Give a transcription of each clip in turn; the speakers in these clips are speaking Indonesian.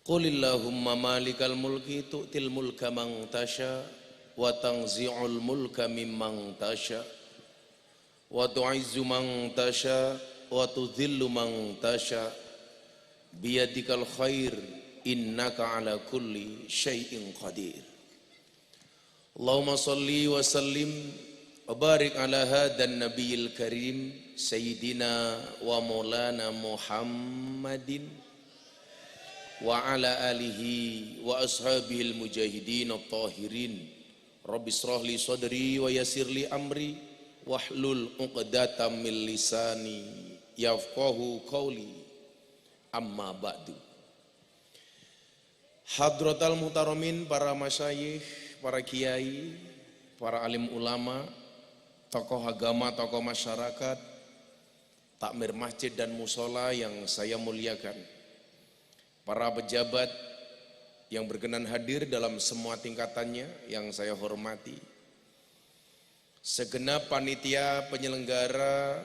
Qulillahumma malikal mulki tu'til mulka man tasha wa tanzi'ul mulka mimman tasha wa tu'izzu man tasha wa tudhillu man tasha biyadikal khair innaka ala kulli syai'in qadir. Allahumma salli wa sallim wa barik ala hadan nabiyil karim sayyidina wa maulana Muhammadin wa ala alihi wa ashabihil mujahidin at-tahirin. Rabbi israh li sadri wa yassir li amri wahlul 'uqdatam min lisani yafqahu qawli. Amma ba'du. Hadratal muhtaramin, para masyayikh, para kiai, para alim ulama, tokoh agama, tokoh masyarakat, takmir masjid dan musola yang saya muliakan, para pejabat yang berkenan hadir dalam semua tingkatannya yang saya hormati, segenap panitia penyelenggara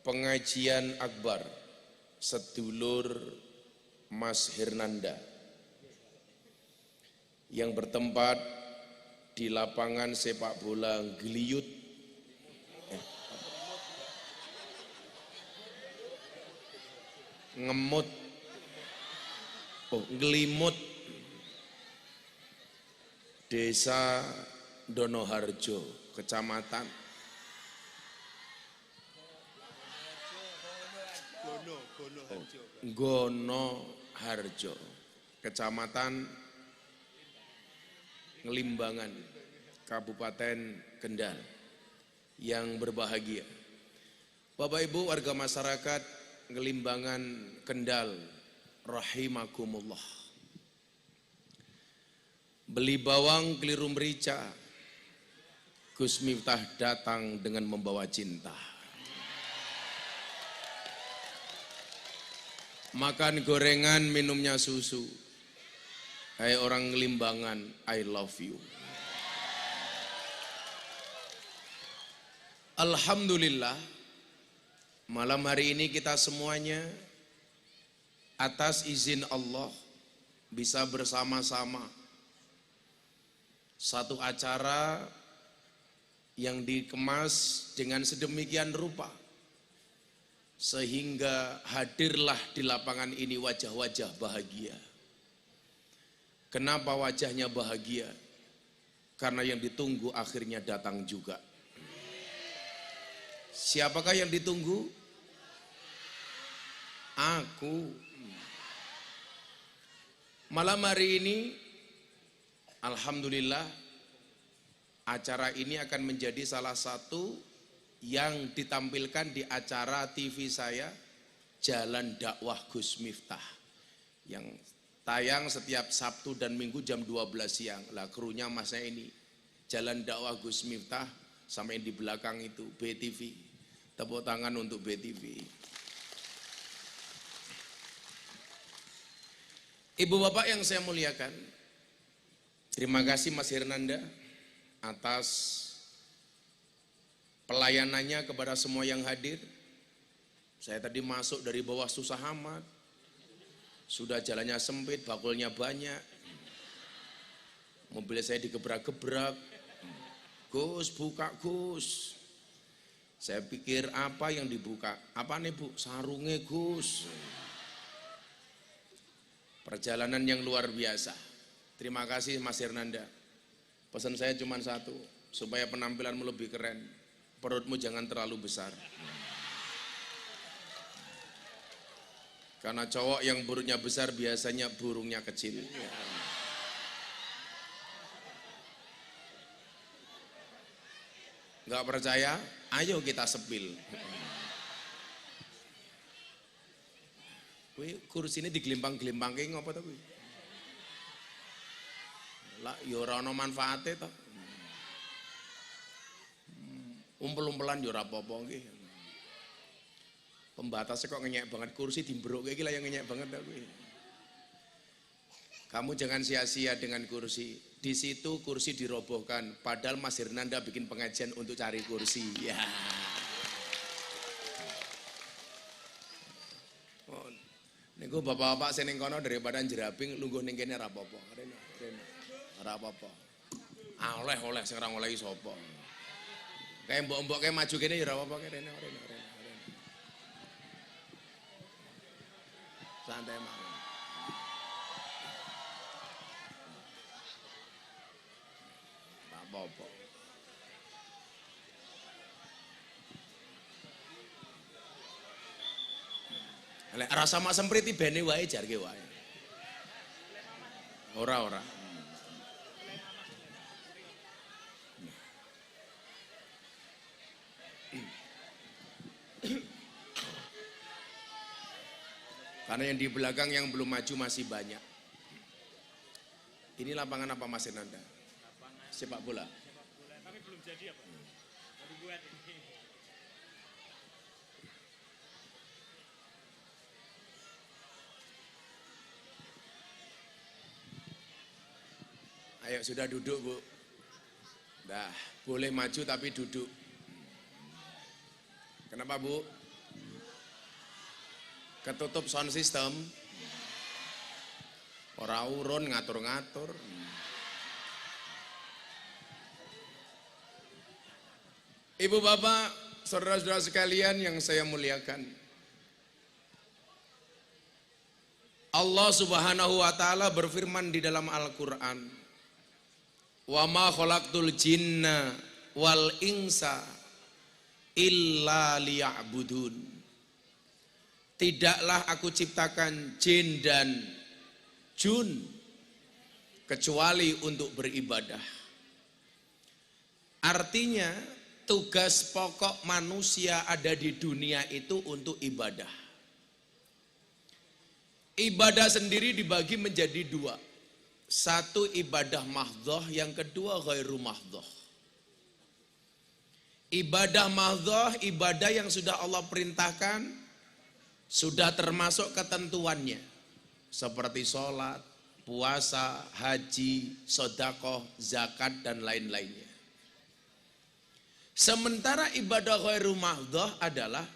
pengajian akbar sedulur Mas Hernanda yang bertempat di lapangan sepak bola Gliyut Ngelimut Desa Donoharjo, Kecamatan Gonoharjo, Kecamatan Ngelimbangan, Kabupaten Kendal yang berbahagia. Bapak Ibu warga masyarakat Ngelimbangan Kendal rahimakumullah. Beli bawang keliru merica, Gus Miftah datang dengan membawa cinta. Makan gorengan, minumnya susu. Hai orang Ngelimbangan, I love you. Alhamdulillah, malam hari ini kita semuanya atas izin Allah bisa bersama-sama satu acara yang dikemas dengan sedemikian rupa sehingga hadirlah di lapangan ini wajah-wajah bahagia. Kenapa wajahnya bahagia? Karena yang ditunggu akhirnya datang juga. Siapakah yang ditunggu? Aku. Malam hari ini alhamdulillah acara ini akan menjadi salah satu yang ditampilkan di acara TV saya, Jalan Dakwah Gus Miftah, yang tayang setiap Sabtu dan Minggu jam 12 siang. Lah krunya masnya ini Jalan Dakwah Gus Miftah, sampai di belakang itu BTV. Tepuk tangan untuk BTV. Ibu bapak yang saya muliakan, terima kasih Mas Hernanda atas pelayanannya kepada semua yang hadir. Saya tadi masuk dari bawah susah amat, sudah jalannya sempit, bakulnya banyak, mobil saya digebrak-gebrak. Gus, buka Gus. Saya pikir apa yang dibuka? Apa nih Bu? Sarungnya Gus. Perjalanan yang luar biasa. Terima kasih Mas Hernanda. Pesan saya cuma satu, supaya penampilanmu lebih keren, perutmu jangan terlalu besar. Karena cowok yang perutnya besar biasanya burungnya kecil. Enggak percaya? Ayo kita sepil. Kursi ini digelimpang-gelimpang kayak ngapa tuh? Lah, ya ora ono manfaate toh. Umpel-umpelan ya ora apa-apa nggih. Pembatasnya kok ngenyek banget, kursi dimbruk kayak gila yang ngenyek banget ta kuwi. Kamu jangan sia-sia dengan kursi. Di situ kursi dirobohkan, padahal Mas Hernanda bikin pengajian untuk cari kursi. Ya. Niku bapak-bapak sing ning kono daripada jerabing lungguh ning kene ora apa-apa. Rene, ora apa-apa. Oleh sing ora ngolehi sapa. Kayak mbok-mbok kayak maju kene ya ora apa-apa rene. Santai mawon. Ora apa-apa. Lek rasa mak sempriti bene wae jarke wae. Ora. Karena yang di belakang yang belum maju masih banyak. Ini lapangan apa Mas Nanda? Sepak bola. Tapi belum jadi apa? Baru buat ini. Ayo sudah duduk Bu. Dah, boleh maju tapi duduk. Kenapa Bu? Ketutup sound system. Ora urun ngatur-ngatur. Ibu bapak, saudara-saudara sekalian yang saya muliakan. Allah Subhanahu wa taala berfirman di dalam Al-Qur'an, "Wa ma khalaqtul jinna wal insa illa liya'budun." Tidaklah aku ciptakan jin dan jun kecuali untuk beribadah. Artinya tugas pokok manusia ada di dunia itu untuk ibadah. Ibadah sendiri dibagi menjadi dua. Satu ibadah mahdhah, yang kedua ghairu mahdhah. Ibadah mahdhah, ibadah yang sudah Allah perintahkan, sudah termasuk ketentuannya. Seperti sholat, puasa, haji, sedekah, zakat, dan lain-lainnya. Sementara ibadah ghairu mahdhah adalah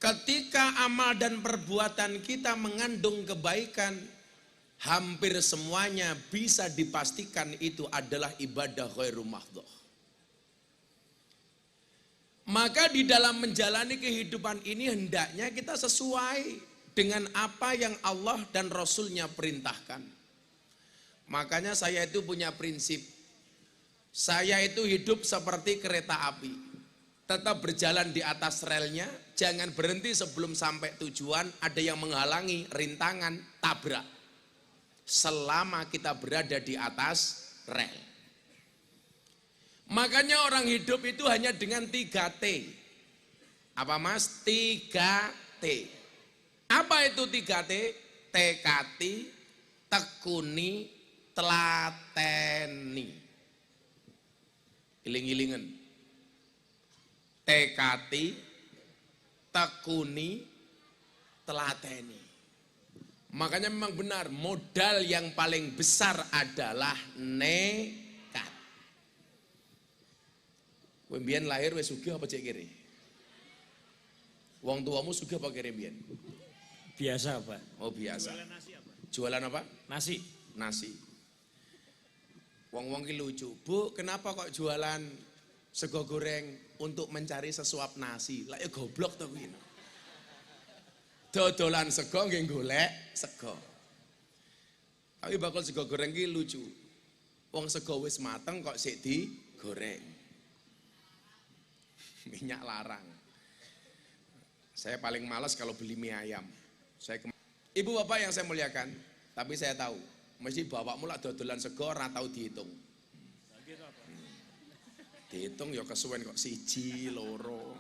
ketika amal dan perbuatan kita mengandung kebaikan, hampir semuanya bisa dipastikan itu adalah ibadah ghairu mahdhah. Maka di dalam menjalani kehidupan ini hendaknya kita sesuai dengan apa yang Allah dan Rasulnya perintahkan. Makanya saya itu punya prinsip. Saya itu hidup seperti kereta api. Tetap berjalan di atas relnya, jangan berhenti sebelum sampai tujuan, ada yang menghalangi, rintangan, tabrak. Selama kita berada di atas rel. Makanya orang hidup itu hanya dengan 3T. Apa Mas? 3T. Apa itu 3T? Tekati, tekuni, telateni. Iling-ilingen. Tekati, tekuni, telateni. Makanya memang benar, modal yang paling besar adalah nekat. Kowe mbiyen lahir wis sugih apa cek kiri? Wong tuamu sugih apa kiri mbiyen? Biasa Pak. Oh biasa. Jualan nasi apa? Jualan apa? Nasi. Nasi. Wong-wong ki lucu. Bu, kenapa kok jualan sego goreng untuk mencari sesuap nasi? Lah ya goblok to kuwi. Dodolan sego nggih golek sego. Tapi bakal sego goreng ki lucu. Wong sego wis mateng kok sik digoreng. Minyak larang. Saya paling malas kalau beli mie ayam. Ibu bapak yang saya muliakan, tapi saya tahu, mesti bapakmu lah dodolan sego ora tau dihitung. Dihitung ya kesuwen kok siji, loro.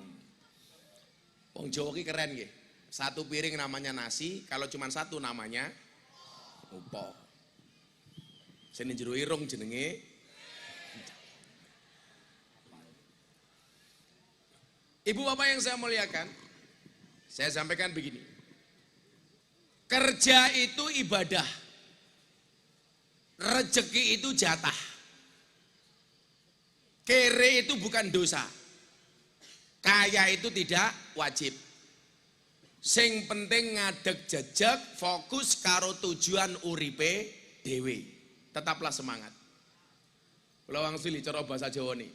Wong Jawa ki keren nggih. Satu piring namanya nasi, kalau cuma satu namanya opo. Sing jero irung jenenge. Ibu bapak yang saya muliakan, saya sampaikan begini. Kerja itu ibadah. Rezeki itu jatah. Kere itu bukan dosa. Kaya itu tidak wajib. Sing penting ngadeg jejeg, fokus karo tujuan uripe dhewe. Tetaplah semangat. Kula wangsuli cara basa Jawa ni.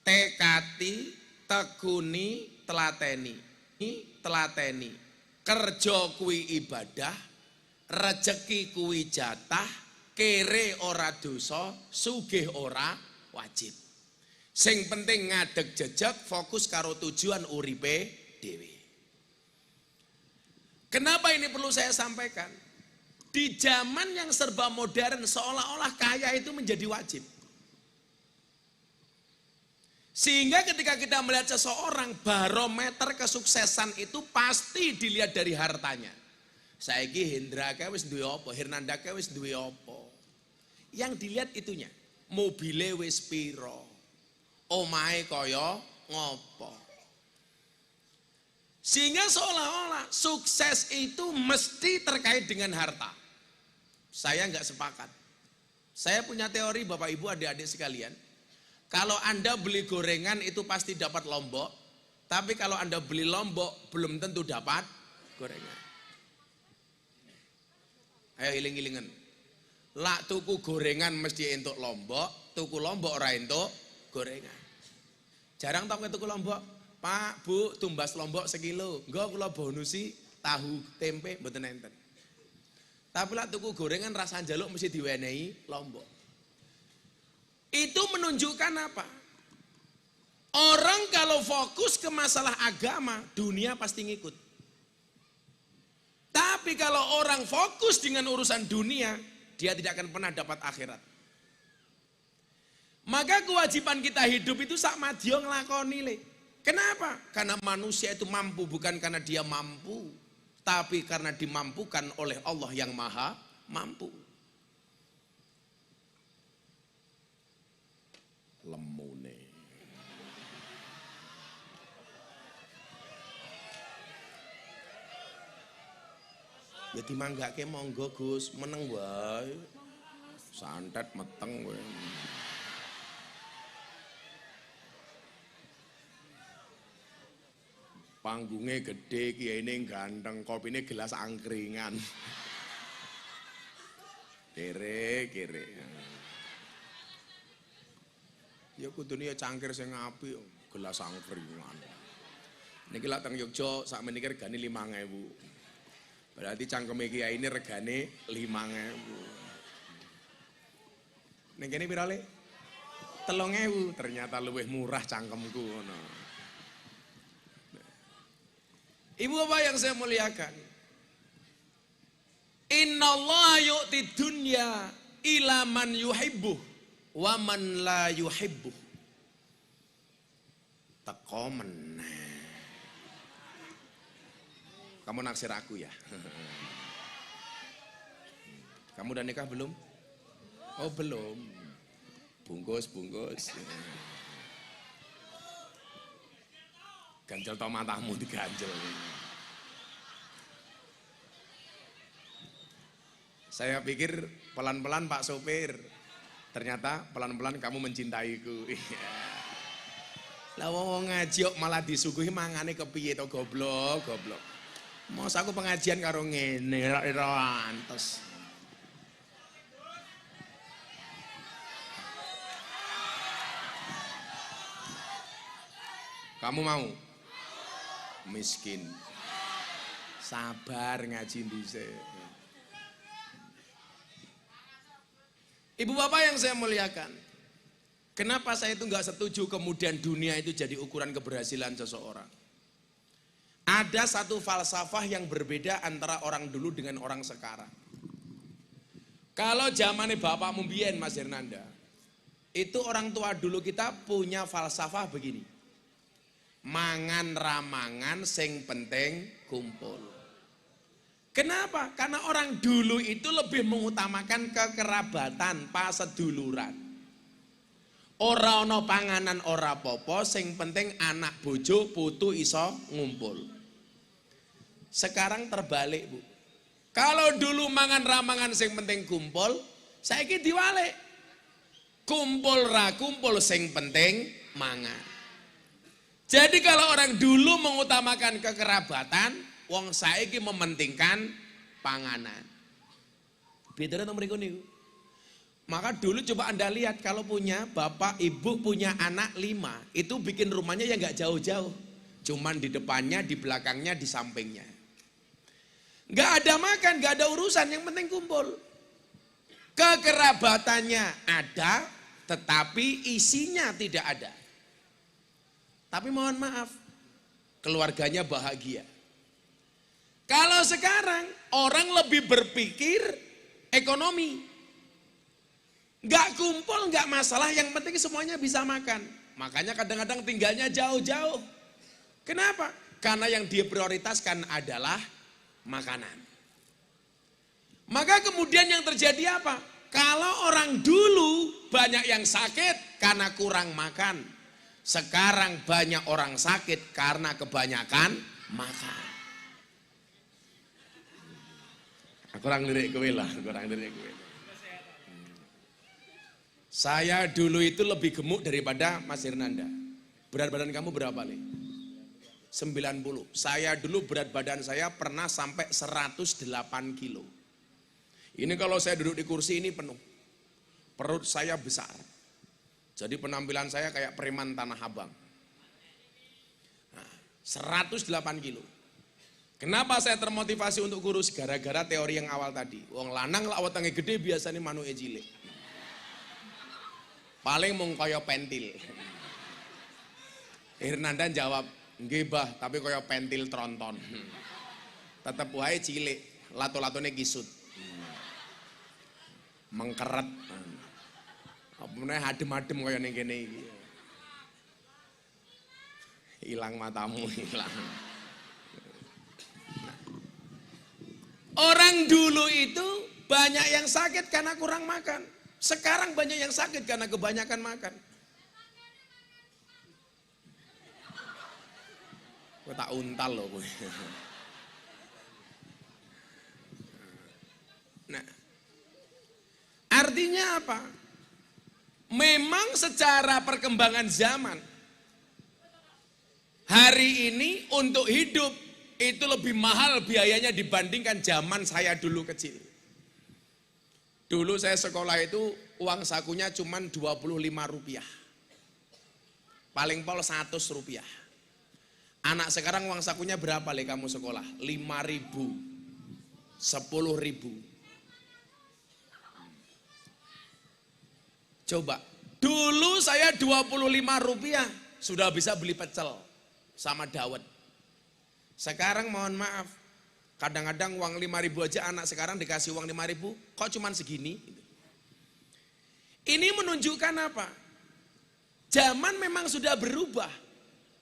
Tekati, tekuni, telateni. Telateni. Kerja kuwi ibadah, rejeki kuwi jatah, kere ora dosa, sugih ora wajib. Sing penting ngadeg jejeg, fokus karo tujuan uripe dhewe. Kenapa ini perlu saya sampaikan? Di zaman yang serba modern seolah-olah kaya itu menjadi wajib. Sehingga ketika kita melihat seseorang, barometer kesuksesan itu pasti dilihat dari hartanya. Saiki Hendra kae wis duwe apa, Hernanda kae wis duwe apa. Yang dilihat itunya, mobile wis piro, omahe kaya ngopo. Sehingga seolah-olah sukses itu mesti terkait dengan harta. Saya nggak sepakat. Saya punya teori Bapak Ibu adik-adik sekalian. Kalau Anda beli gorengan itu pasti dapat lombok. Tapi kalau Anda beli lombok belum tentu dapat gorengan. Ayo iling-ilingan. Lak tuku gorengan mesti entuk lombok, tuku lombok ora entuk gorengan. Jarang tau tuku lombok. Pak, Bu, tumbas lombok sekilo. Enggak kula bonusi tahu tempe mboten enten. Tapi lak tuku gorengan rasa njaluk mesti diwenehi lombok. Itu menunjukkan apa? Orang kalau fokus ke masalah agama, dunia pasti ngikut. Tapi kalau orang fokus dengan urusan dunia, dia tidak akan pernah dapat akhirat. Maka kewajiban kita hidup itu sak madya nglakoni le. Kenapa? Karena manusia itu mampu bukan karena dia mampu, tapi karena dimampukan oleh Allah yang Maha Mampu. Lemune. Ya dimanggake monggo Gus, meneng wae. Santet meteng kowe. Panggungnya gede, kiyaine ganteng, kopine gelas angkringan. Kere. Ya kudune ya cangkir sing apik, gelas angkringan. Niki lak teng Yogya sakmeniki regane 5.000. Berarti cangkeme kiai ini regane 5.000. Ning kene pira le? 3.000. Ternyata luwih murah cangkemku ngono. Ibu bapak yang saya muliakan, innallaha yu'ti dunya ila man yuhibbuh wa man la yuhibbuh. Teko meneh. Kamu naksir aku ya? Kamu udah nikah belum? Oh belum. Bungkus. Ganjel to matamu diganjel. Saya pikir pelan-pelan Pak Sopir. Ternyata pelan-pelan kamu mencintaiku. Lah wong ngaji kok malah disuguhi mangane kepiye to goblok. Mos aku pengajian karo ngene ora antes. Kamu mau? Miskin. Sabar ngaji dhisik. Ibu bapak yang saya muliakan, kenapa saya itu nggak setuju kemudian dunia itu jadi ukuran keberhasilan seseorang? Ada satu falsafah yang berbeda antara orang dulu dengan orang sekarang. Kalau zamannya bapak Mumbien Mas Hernanda, itu orang tua dulu kita punya falsafah begini. Mangan ramangan sing penting kumpul. Kenapa? Karena orang dulu itu lebih mengutamakan kekerabatan, paseduluran. Ora ana panganan ora apa-apa, sing penting anak bojo putu iso ngumpul. Sekarang terbalik, Bu. Kalau dulu mangan ramangan sing penting kumpul, saiki diwalik. Kumpul ra kumpul sing penting mangan. Jadi kalau orang dulu mengutamakan kekerabatan, wong saiki mementingkan panganan. Bedanya nomor niku. Maka dulu coba Anda lihat kalau punya bapak, ibu punya anak 5, itu bikin rumahnya ya nggak jauh-jauh. Cuman di depannya, di belakangnya, di sampingnya. Nggak ada makan, nggak ada urusan, yang penting kumpul. Kekerabatannya ada, tetapi isinya tidak ada. Tapi mohon maaf, keluarganya bahagia. Kalau sekarang orang lebih berpikir ekonomi. Nggak kumpul, nggak masalah, yang penting semuanya bisa makan. Makanya kadang-kadang tinggalnya jauh-jauh. Kenapa? Karena yang dia prioritaskan adalah makanan. Maka kemudian yang terjadi apa? Kalau orang dulu banyak yang sakit karena kurang makan. Sekarang banyak orang sakit karena kebanyakan makan. Kurang lirik kowe lah, kurang lirik kowe. Saya dulu itu lebih gemuk daripada Mas Hernanda. Berat badan kamu berapa, Le? 90. Saya dulu berat badan saya pernah sampai 108 kilo. Ini kalau saya duduk di kursi ini penuh. Perut saya besar. Jadi penampilan saya kayak preman Tanah Abang. Nah, 108 kilo. Kenapa saya termotivasi untuk kurus? Gara-gara teori yang awal tadi. Wong lanang lah wetenge gede biasanya manuke cilik. Paling mung kaya pentil. Hernanda jawab, nggih Bah, tapi kaya pentil tronton. Tetep wae cilik, lato-latone kisut. Mengkeret. Apa meneh adem-adem kaya ning kene iki. Hilang matamu, hilang. Orang dulu itu banyak yang sakit karena kurang makan. Sekarang banyak yang sakit karena kebanyakan makan. Gue tak untal loh gue. Nah, artinya apa? Memang secara perkembangan zaman, hari ini untuk hidup itu lebih mahal biayanya dibandingkan zaman saya dulu kecil. Dulu saya sekolah itu uang sakunya cuma 25 rupiah. Paling pol 100 rupiah. Anak sekarang uang sakunya berapa Le kamu sekolah? 5.000, 10.000. Coba, dulu saya 25 rupiah sudah bisa beli pecel sama dawet. Sekarang mohon maaf, kadang-kadang uang 5.000 aja anak sekarang dikasih uang 5.000, kok cuman segini? Ini menunjukkan apa? Zaman memang sudah berubah,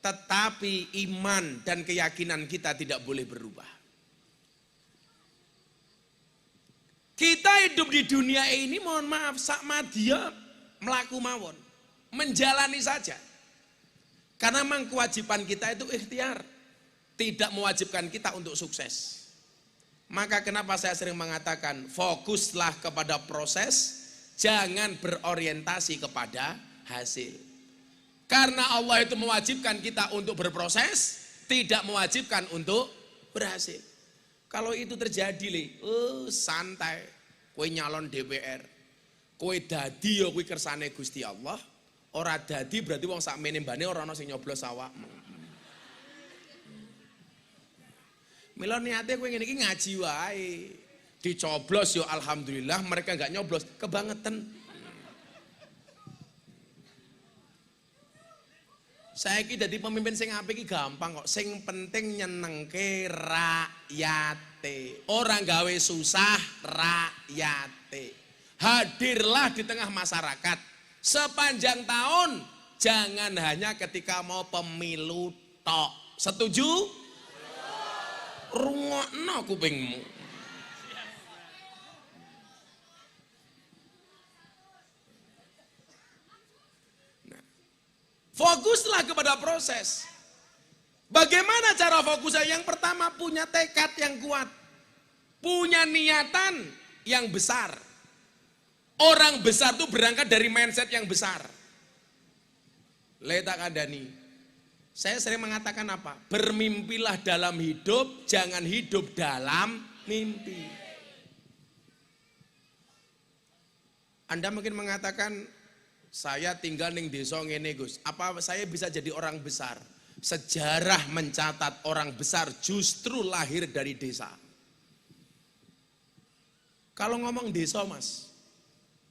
tetapi iman dan keyakinan kita tidak boleh berubah. Kita hidup di dunia ini mohon maaf, sakma dia melaku mawon, menjalani saja. Karena memang kewajiban kita itu ikhtiar, tidak mewajibkan kita untuk sukses. Maka kenapa saya sering mengatakan fokuslah kepada proses, jangan berorientasi kepada hasil. Karena Allah itu mewajibkan kita untuk berproses, tidak mewajibkan untuk berhasil. Kalau itu terjadi, santai, kowe nyalon DPR. Kowe dadi ya kuwi kersane Gusti Allah, ora dadi berarti wong sakmene mbane ora ana sing nyoblos awakmu. Mila niate kowe ngene iki ngaji wae. Dicoblos ya alhamdulillah, mereka enggak nyoblos, kebangetan. Saiki dadi pemimpin sing apik iki gampang kok. Sing penting nyenengke rakyate. Ora gawe susah rakyate. Hadirlah di tengah masyarakat sepanjang tahun, jangan hanya ketika mau pemilu tok. Setuju? Rungokno kupingmu. Nah, fokuslah kepada proses. Bagaimana cara fokusnya? Yang pertama, punya tekad yang kuat, punya niatan yang besar. Orang besar itu berangkat dari mindset yang besar. Letak kandani. Saya sering mengatakan apa? Bermimpilah dalam hidup, jangan hidup dalam mimpi. Anda mungkin mengatakan, saya tinggal ning desa ngene Gus, apa saya bisa jadi orang besar? Sejarah mencatat orang besar justru lahir dari desa. Kalau ngomong desa Mas,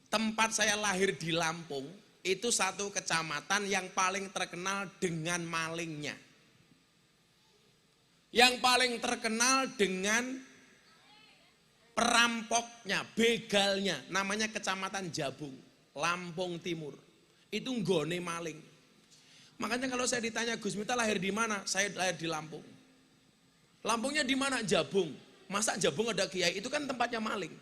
tempat saya lahir di Lampung, itu satu kecamatan yang paling terkenal dengan malingnya. Yang paling terkenal dengan perampoknya, begalnya, namanya Kecamatan Jabung, Lampung Timur. Itu nggone maling. Makanya kalau saya ditanya, Gus Miftah lahir di mana? Saya lahir di Lampung. Lampungnya di mana? Jabung. Masa Jabung ada kiai? Itu kan tempatnya maling.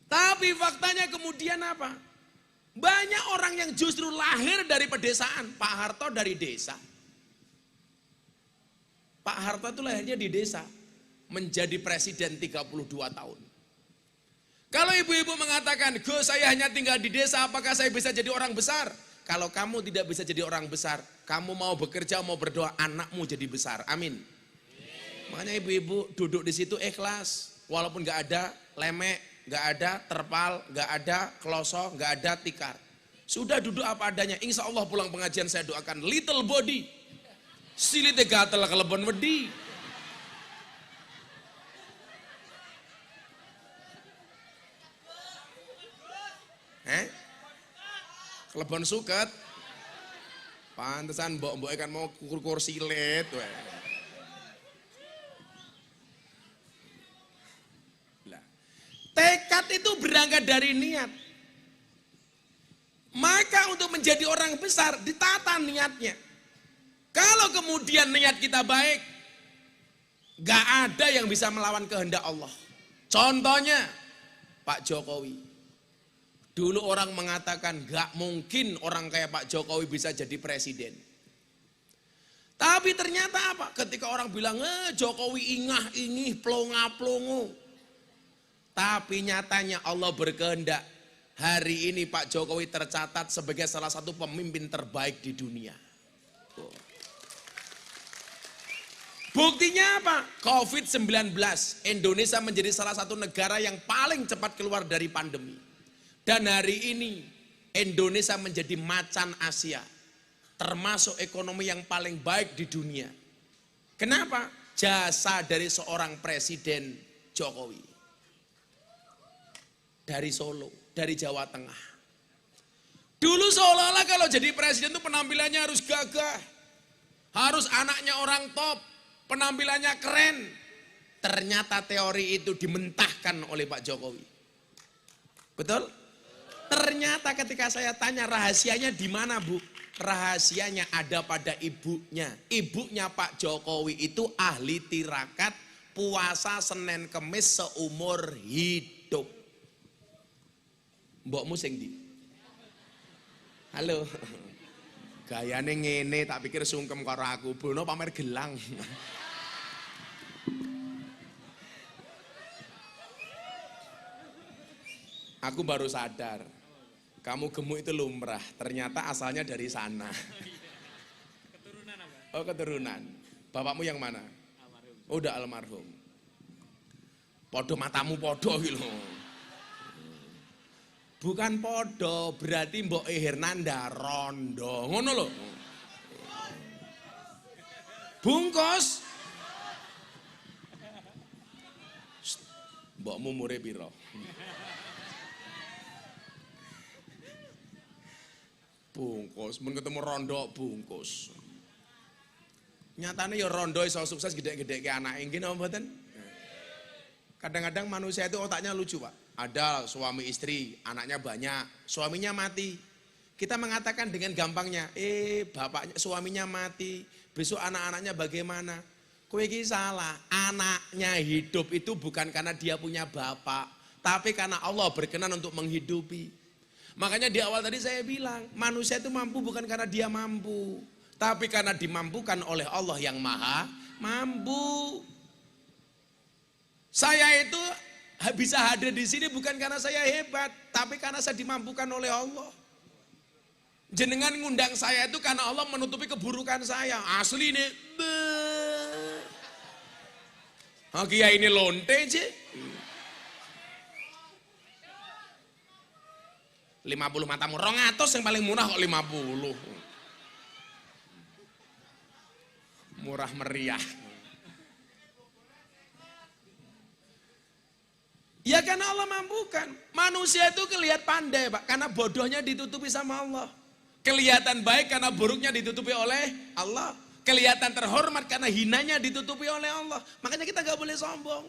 Tapi faktanya kemudian apa? Banyak orang yang justru lahir dari pedesaan. Pak Harto dari desa. Pak Harto itu lahirnya di desa. Menjadi presiden 32 tahun. Kalau ibu-ibu mengatakan, Gus saya hanya tinggal di desa, apakah saya bisa jadi orang besar? Kalau kamu tidak bisa jadi orang besar, kamu mau bekerja, mau berdoa, anakmu jadi besar. Amin. Makanya ibu-ibu duduk di situ ikhlas. Walaupun gak ada lemek, gak ada terpal, gak ada kloso, gak ada tikar. Sudah duduk apa adanya. Insya Allah pulang pengajian saya doakan little body. Silite gatel kelebon wedi. Kelebon suket. Pantesan mbok-mbok kan mau kukur-kukur silet. Tekad itu berangkat dari niat. Maka untuk menjadi orang besar ditata niatnya. Kalau kemudian niat kita baik, gak ada yang bisa melawan kehendak Allah. Contohnya Pak Jokowi. Dulu orang mengatakan gak mungkin orang kayak Pak Jokowi bisa jadi presiden. Tapi ternyata apa? Ketika orang bilang Jokowi ingah-ingih, plonga-plongo. Tapi nyatanya Allah berkehendak hari ini Pak Jokowi tercatat sebagai salah satu pemimpin terbaik di dunia. Buktinya apa? COVID-19. Indonesia menjadi salah satu negara yang paling cepat keluar dari pandemi. Dan hari ini Indonesia menjadi macan Asia. Termasuk ekonomi yang paling baik di dunia. Kenapa? Jasa dari seorang presiden Jokowi. Dari Solo, dari Jawa Tengah. Dulu seolah-olah kalau jadi presiden itu penampilannya harus gagah. Harus anaknya orang top, penampilannya keren. Ternyata teori itu dimentahkan oleh Pak Jokowi. Betul? Ternyata ketika saya tanya rahasianya di mana Bu? Rahasianya ada pada ibunya. Ibunya Pak Jokowi itu ahli tirakat, puasa Senin Kemis seumur hidup. Mbokmu sing ndi? Halo. Gayane ngene tak pikir sungkem karo aku. Bono pamer gelang. Aku baru sadar. Kamu gemuk itu lumrah. Ternyata asalnya dari sana. Keturunan apa? Oh, keturunan. Bapakmu yang mana? Almarhum. Oh, udah almarhum. Podo matamu podo gitu. Bukan podo, berarti Mbok Hernanda rondo. Ngono lho. Bungkus. Mbokmu umure piro? Bungkus, mun ketemu rondo bungkus. Nyatane ya rondo iso sukses gede-gede ke anake nggih napa mboten? Kadang-kadang manusia itu otaknya lucu, Pak. Ada suami istri, anaknya banyak, suaminya mati. Kita mengatakan dengan gampangnya, bapaknya suaminya mati, besok anak-anaknya bagaimana? Kowe iki salah, anaknya hidup itu bukan karena dia punya bapak, tapi karena Allah berkenan untuk menghidupi. Makanya di awal tadi saya bilang, manusia itu mampu bukan karena dia mampu, tapi karena dimampukan oleh Allah yang maha mampu. Saya itu bisa hadir di sini bukan karena saya hebat, tapi karena saya dimampukan oleh Allah. Jenengan ngundang saya itu karena Allah menutupi keburukan saya. Asli nih. Kiai ini lonte aja. 50 matamu, 200 yang paling murah kok 50. Murah meriah. Ya karena Allah mampukan. Manusia itu kelihatan pandai Pak, karena bodohnya ditutupi sama Allah. Kelihatan baik karena buruknya ditutupi oleh Allah. Kelihatan terhormat karena hinanya ditutupi oleh Allah. Makanya kita gak boleh sombong.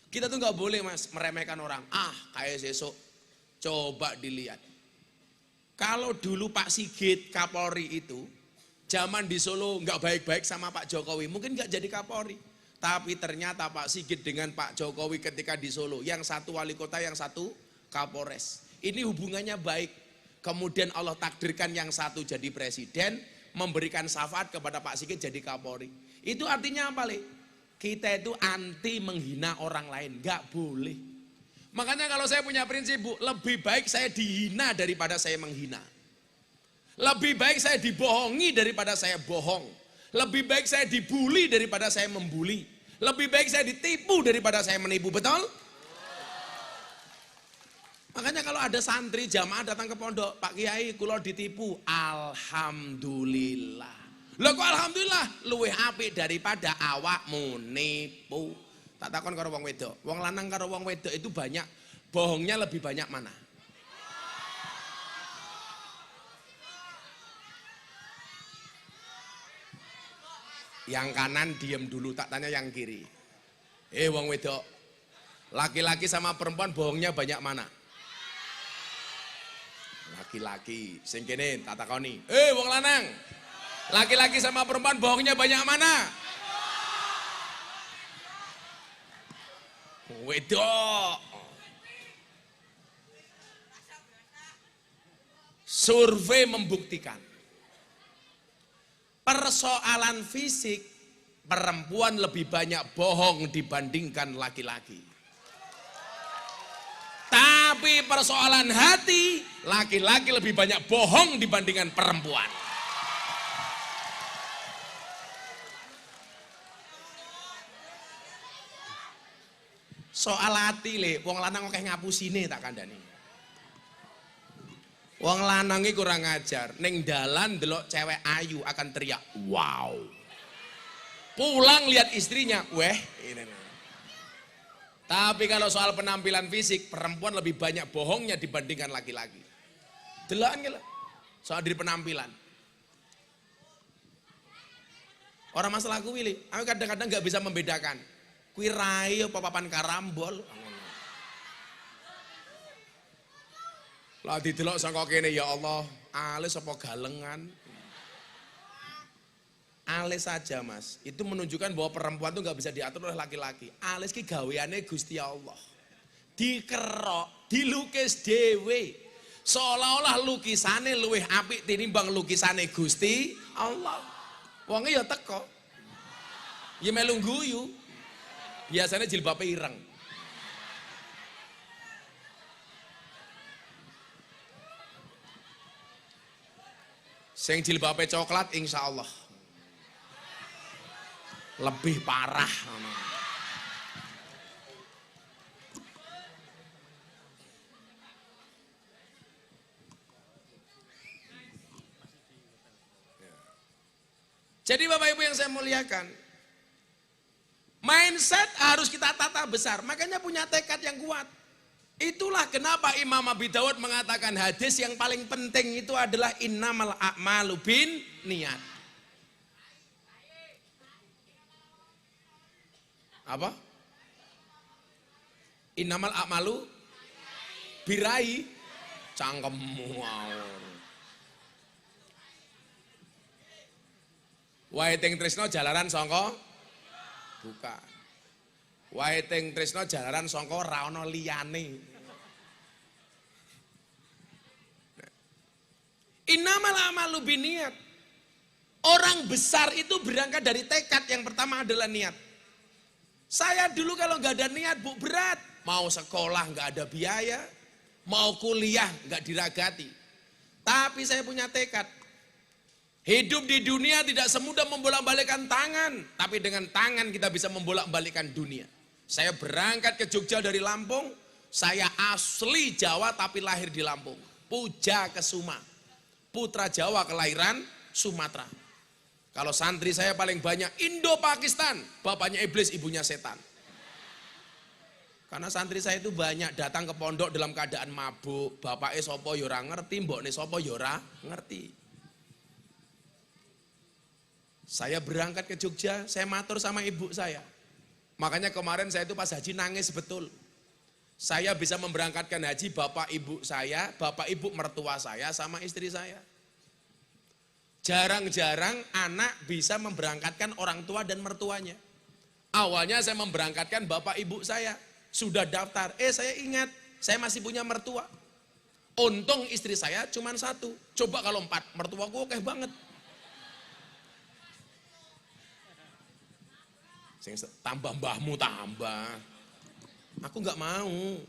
Kita tuh gak boleh Mas meremehkan orang. Kayak sesuk. Coba dilihat. Kalau dulu Pak Sigit Kapolri itu, zaman di Solo gak baik-baik sama Pak Jokowi, mungkin gak jadi Kapolri. Tapi ternyata Pak Sigit dengan Pak Jokowi ketika di Solo, yang satu wali kota, yang satu Kapolres. Ini hubungannya baik. Kemudian Allah takdirkan yang satu jadi presiden, memberikan syafaat kepada Pak Sigit jadi Kapolri. Itu artinya apa, Le? Kita itu anti menghina orang lain, gak boleh. Makanya kalau saya punya prinsip, Bu, lebih baik saya dihina daripada saya menghina. Lebih baik saya dibohongi daripada saya bohong. Lebih baik saya dibully daripada saya membuli. Lebih baik saya ditipu daripada saya menipu, betul? Makanya kalau ada santri jamaah datang ke pondok, Pak Kiai kula ditipu, alhamdulillah. Loh kok alhamdulillah, luwih apik daripada awakmu nipu. Tak takon karo wong wedok. Wong lanang karo wong wedok itu banyak, bohongnya lebih banyak mana? Yang kanan diem dulu, tak tanya yang kiri. Wong wedok, laki-laki sama perempuan bohongnya banyak mana? Laki-laki, sing kene tak takoni. Wong lanang, laki-laki sama perempuan bohongnya banyak mana? Wedok. Survei membuktikan persoalan fisik perempuan lebih banyak bohong dibandingkan laki-laki. Tapi persoalan hati, laki-laki lebih banyak bohong dibandingkan perempuan. Soal hati Le, wong lanang akeh ngapusine tak kandhani. Wong lanang iki kurang ajar, ning dalan delok cewek ayu akan teriak, "Wow." Pulang lihat istrinya, "Weh, ini." Tapi kalau soal penampilan fisik, perempuan lebih banyak bohongnya dibandingkan laki-laki. Delokan ki lho. Soal diri penampilan. Orang masalah kuwi Le, aku kadang-kadang enggak bisa membedakan. Kuwi rai apa papan karambol. Lah didelok saka kene ya Allah, alis apa galengan. Alis saja Mas, itu menunjukkan bahwa perempuan itu nggak bisa diatur oleh laki-laki. Alis ki gaweane Gusti Allah. Dikerok, dilukis dhewe. Seolah-olah lukisane luwih apik tinimbang lukisane Gusti Allah. Wonge ya teko. Ya melu guyu. Biasanya jilbabe ireng. Sing jilbabe coklat insya Allah lebih parah. Jadi Bapak Ibu yang saya muliakan, mindset harus kita tata besar, makanya punya tekad yang kuat. Itulah kenapa Imam Abi Dawud mengatakan hadis yang paling penting itu adalah innamal a'malu bin niat. Apa? Innamal a'malu birai, cangkemmu ngawur. Wae ting tresno jalaran sangka bukan. Wae ting tresno jalaran sangka ra ana liyane. Innamal a'malu binniat. Orang besar itu berangkat dari tekad, yang pertama adalah niat. Saya dulu kalau nggak ada niat, Bu, berat. Mau sekolah nggak ada biaya, mau kuliah nggak diragati. Tapi saya punya tekad. Hidup di dunia tidak semudah membolak-balikkan tangan, tapi dengan tangan kita bisa membolak-balikkan dunia. Saya berangkat ke Jogja dari Lampung, saya asli Jawa tapi lahir di Lampung. Puja Kesuma, putra Jawa kelahiran Sumatera. Kalau santri saya paling banyak Indo-Pakistan, bapaknya iblis, ibunya setan. Karena santri saya itu banyak datang ke pondok dalam keadaan mabuk, bapaknya sopo yora ngerti, mboknya sopo yora ngerti. Saya berangkat ke Jogja, saya matur sama ibu saya. Makanya kemarin saya itu pas haji nangis betul. Saya bisa memberangkatkan haji bapak ibu saya, bapak ibu mertua saya sama istri saya. Jarang-jarang anak bisa memberangkatkan orang tua dan mertuanya. Awalnya saya memberangkatkan bapak ibu saya. Sudah daftar, saya ingat, saya masih punya mertua. Untung istri saya cuma 1, coba kalau 4, mertuaku oke banget. Tambah mbahmu tambah. Aku nggak mau,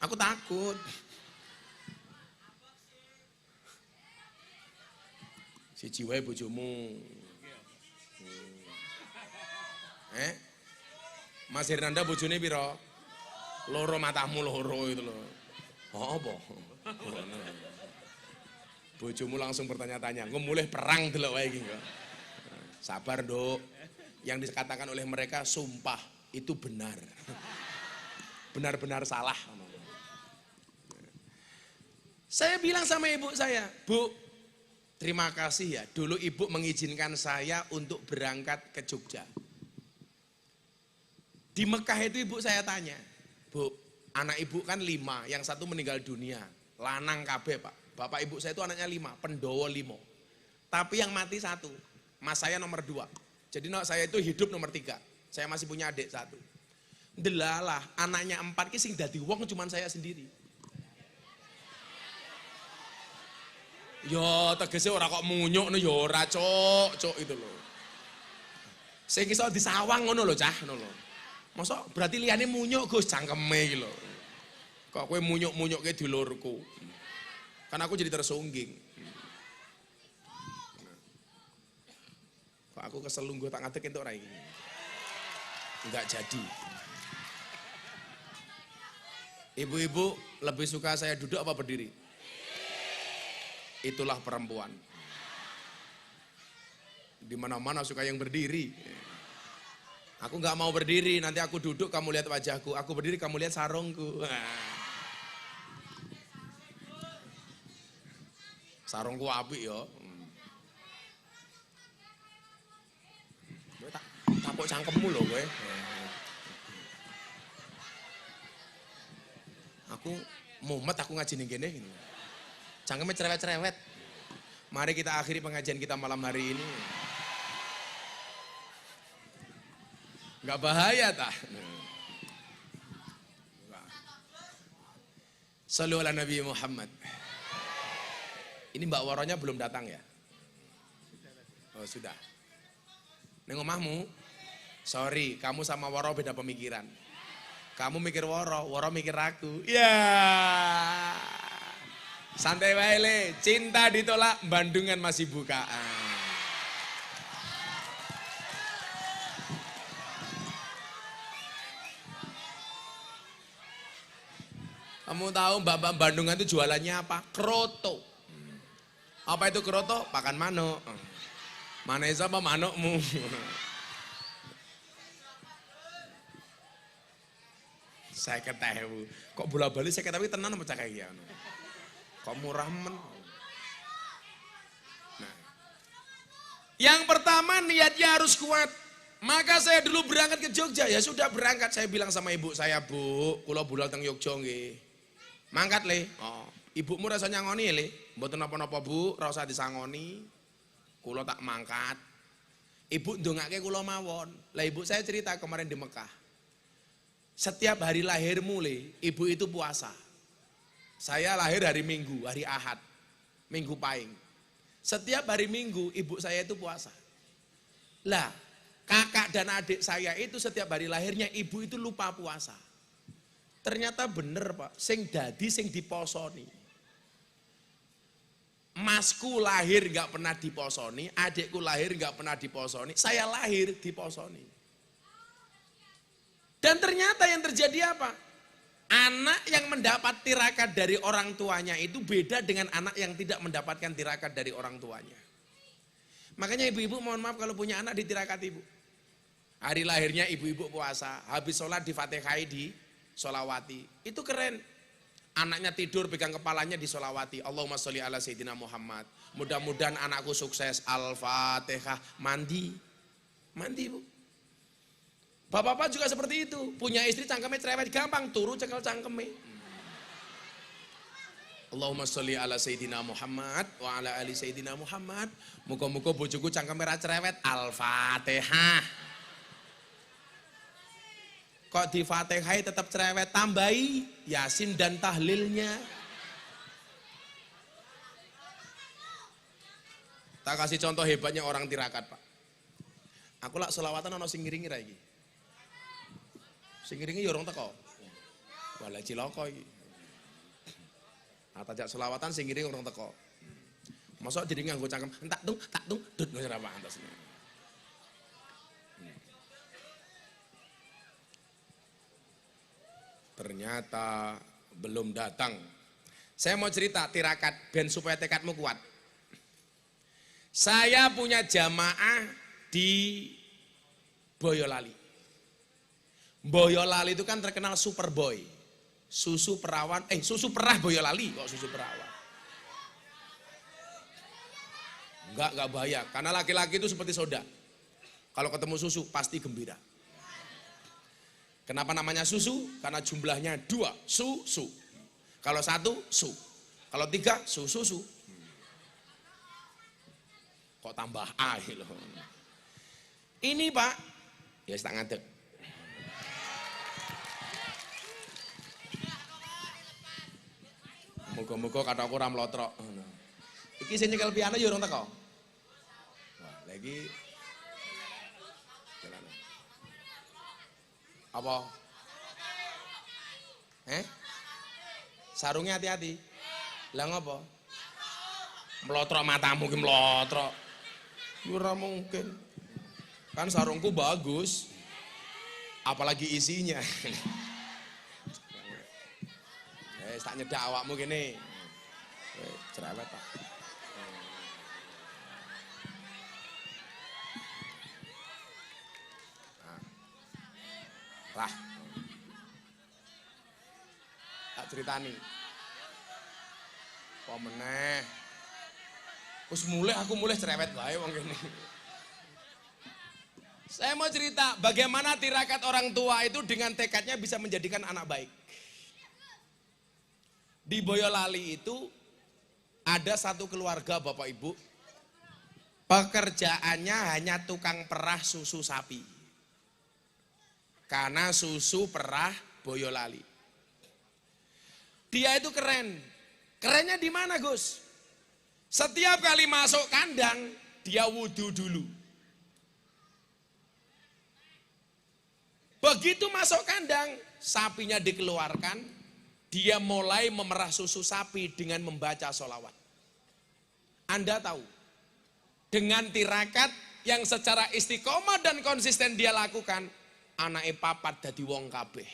aku takut. Si jiwa bojomu. Mas Hernanda bojone piro? Loro, matamu loro itu loh. Oh apa? Bojomu langsung bertanya-tanya, mulai perang delok wae iki kok. Sabar, Nduk. Yang dikatakan oleh mereka sumpah itu benar. Benar-benar salah. Saya bilang sama ibu saya, Bu, terima kasih ya. Dulu ibu mengizinkan saya untuk berangkat ke Jogja. Di Mekah itu ibu saya tanya, Bu, anak ibu kan 5, yang 1 meninggal dunia, lanang kabeh Pak. Bapak ibu saya itu anaknya 5, pendowo 5. Tapi yang mati 1, mas saya nomor 2. Jadi saya itu hidup nomor 3, saya masih punya adik 1. Delalah, anaknya 4 ki sing dadi wong cuman saya sendiri. Yo tegese ora kok munyuk no yo ora cok itu loh. Sing iso disawang ngono lho cah ngono lho. Masa berarti liyane munyuk Gus cangkeme iki lho. Kok kowe munyuk-munyukke dulurku. Kan aku jadi tersungging. Kok aku kesel lungguh tak ngadeg entuk ora iki. Enggak jadi. Ibu-ibu lebih suka saya duduk apa berdiri? Itulah perempuan. Di mana-mana suka yang berdiri. Aku nggak mau berdiri, nanti aku duduk kamu lihat wajahku, aku berdiri kamu lihat sarungku. Sarungku apik ya. Kowe tak tapuk cangkemmu lho kowe. Aku mumet aku ngaji ning kene gitu. Cangkemnya cerewet-cerewet. Mari kita akhiri pengajian kita malam hari ini. Enggak bahaya tah. Shallu ala Nabi Muhammad. Ini Mbak Waronya belum datang ya? Oh sudah. Neng omahmu? Sorry, kamu sama Waro beda pemikiran. Kamu mikir Waro, Waro mikir aku. Ya. Santai wae le, cinta ditolak, Bandungan masih bukaan. Kamu tahu mbak-mbak Bandungan itu jualannya apa? Kroto. Apa itu kroto? Pakan manuk. Mana siapa manukmu? Saya ketahui. Kok bola balik saya ketahui tenan apa cakap ya? Kok murah men? Nah. Yang pertama niatnya harus kuat. Maka saya dulu berangkat ke Jogja, ya sudah berangkat. Saya bilang sama ibu saya, Bu, kula budal teng Jogja nggih. Mangkat le. Oh, ibumu rasa nyangoni le. Mboten napa-napa Bu, ora usah disangoni. Kula tak mangkat. Ibu ndongake kula mawon. Lah ibu saya cerita kemarin di Mekah. Setiap hari lahirmu le, ibu itu puasa. Saya lahir hari Minggu, hari Ahad. Minggu Pahing. Setiap hari Minggu ibu saya itu puasa. Lah, kakak dan adik saya itu setiap hari lahirnya ibu itu lupa puasa. Ternyata bener Pak, sing dadi sing diposoni. Masku lahir nggak pernah diposoni, adikku lahir nggak pernah diposoni, saya lahir diposoni. Dan ternyata yang terjadi apa? Anak yang mendapat tirakat dari orang tuanya itu beda dengan anak yang tidak mendapatkan tirakat dari orang tuanya. Makanya ibu-ibu mohon maaf kalau punya anak ditirakat ibu. Hari lahirnya ibu-ibu puasa, habis sholat di Fatihai di sholawati. Itu keren. Anaknya tidur pegang kepalanya di sholawati. Allahumma sholli ala Sayyidina Muhammad. Mudah-mudahan anakku sukses. Al-Fatihah. Mandi. Mandi bu. Bapak-bapak juga seperti itu. Punya istri cangkemnya cerewet. Gampang turu cekel cangkemnya. Allahumma sholli ala Sayyidina Muhammad. Wa ala ali Sayyidina Muhammad. Muka-muka bojoku cangkemnya cerewet. Al-Fatihah. Kok di Fatihai tetap cerewet, tambahi Yasin dan tahlilnya. Tak kasih contoh hebatnya orang tirakat pak. Aku lak selawatan ono sing ngiringi ra iki. Sing ngiringi ya orang teko. Wala cilaka iki. Atajak selawatan sing ngiringi orang teko. Mosok jadi nganggo cangkem, tak tung, dut ngono ra pantes. Ternyata belum datang. Saya mau cerita tirakat ben supaya tekadmu kuat. Saya punya jamaah di Boyolali. Boyolali itu kan terkenal Superboy. Susu perawan, susu perah Boyolali kok susu perawan. Enggak bahaya, karena laki-laki itu seperti soda. Kalau ketemu susu pasti gembira. Kenapa namanya susu? Karena jumlahnya 2, su. Kalau 1, su. Kalau 3, su. Kok tambah A loh. Ini pak, ya tak ngadeg. Muga-muga kata aku ora mlotrok. Iki sing nyekel piano ya urung teko. Wah, lagi apa? Sarungnya hati-hati. Lah ngopo? Mlotrok matamu ki mlotrok. Ora mungkin. Kan sarungku bagus. Apalagi isinya. Tak nyedak awakmu kene. Cerewet Pak. Rah. Tak ceritani. Apa meneh? Wis mulai aku mulai cerewet wae wong kene. Saya mau cerita bagaimana tirakat orang tua itu dengan tekadnya bisa menjadikan anak baik. Di Boyolali itu ada satu keluarga Bapak Ibu, pekerjaannya hanya tukang perah susu sapi. Karena susu perah Boyolali. Dia itu keren. Kerennya di mana Gus? Setiap kali masuk kandang, dia wudhu dulu. Begitu masuk kandang, sapinya dikeluarkan, dia mulai memerah susu sapi dengan membaca sholawat. Anda tahu, dengan tirakat yang secara istiqomah dan konsisten dia lakukan, anake papat dadi wong kabeh.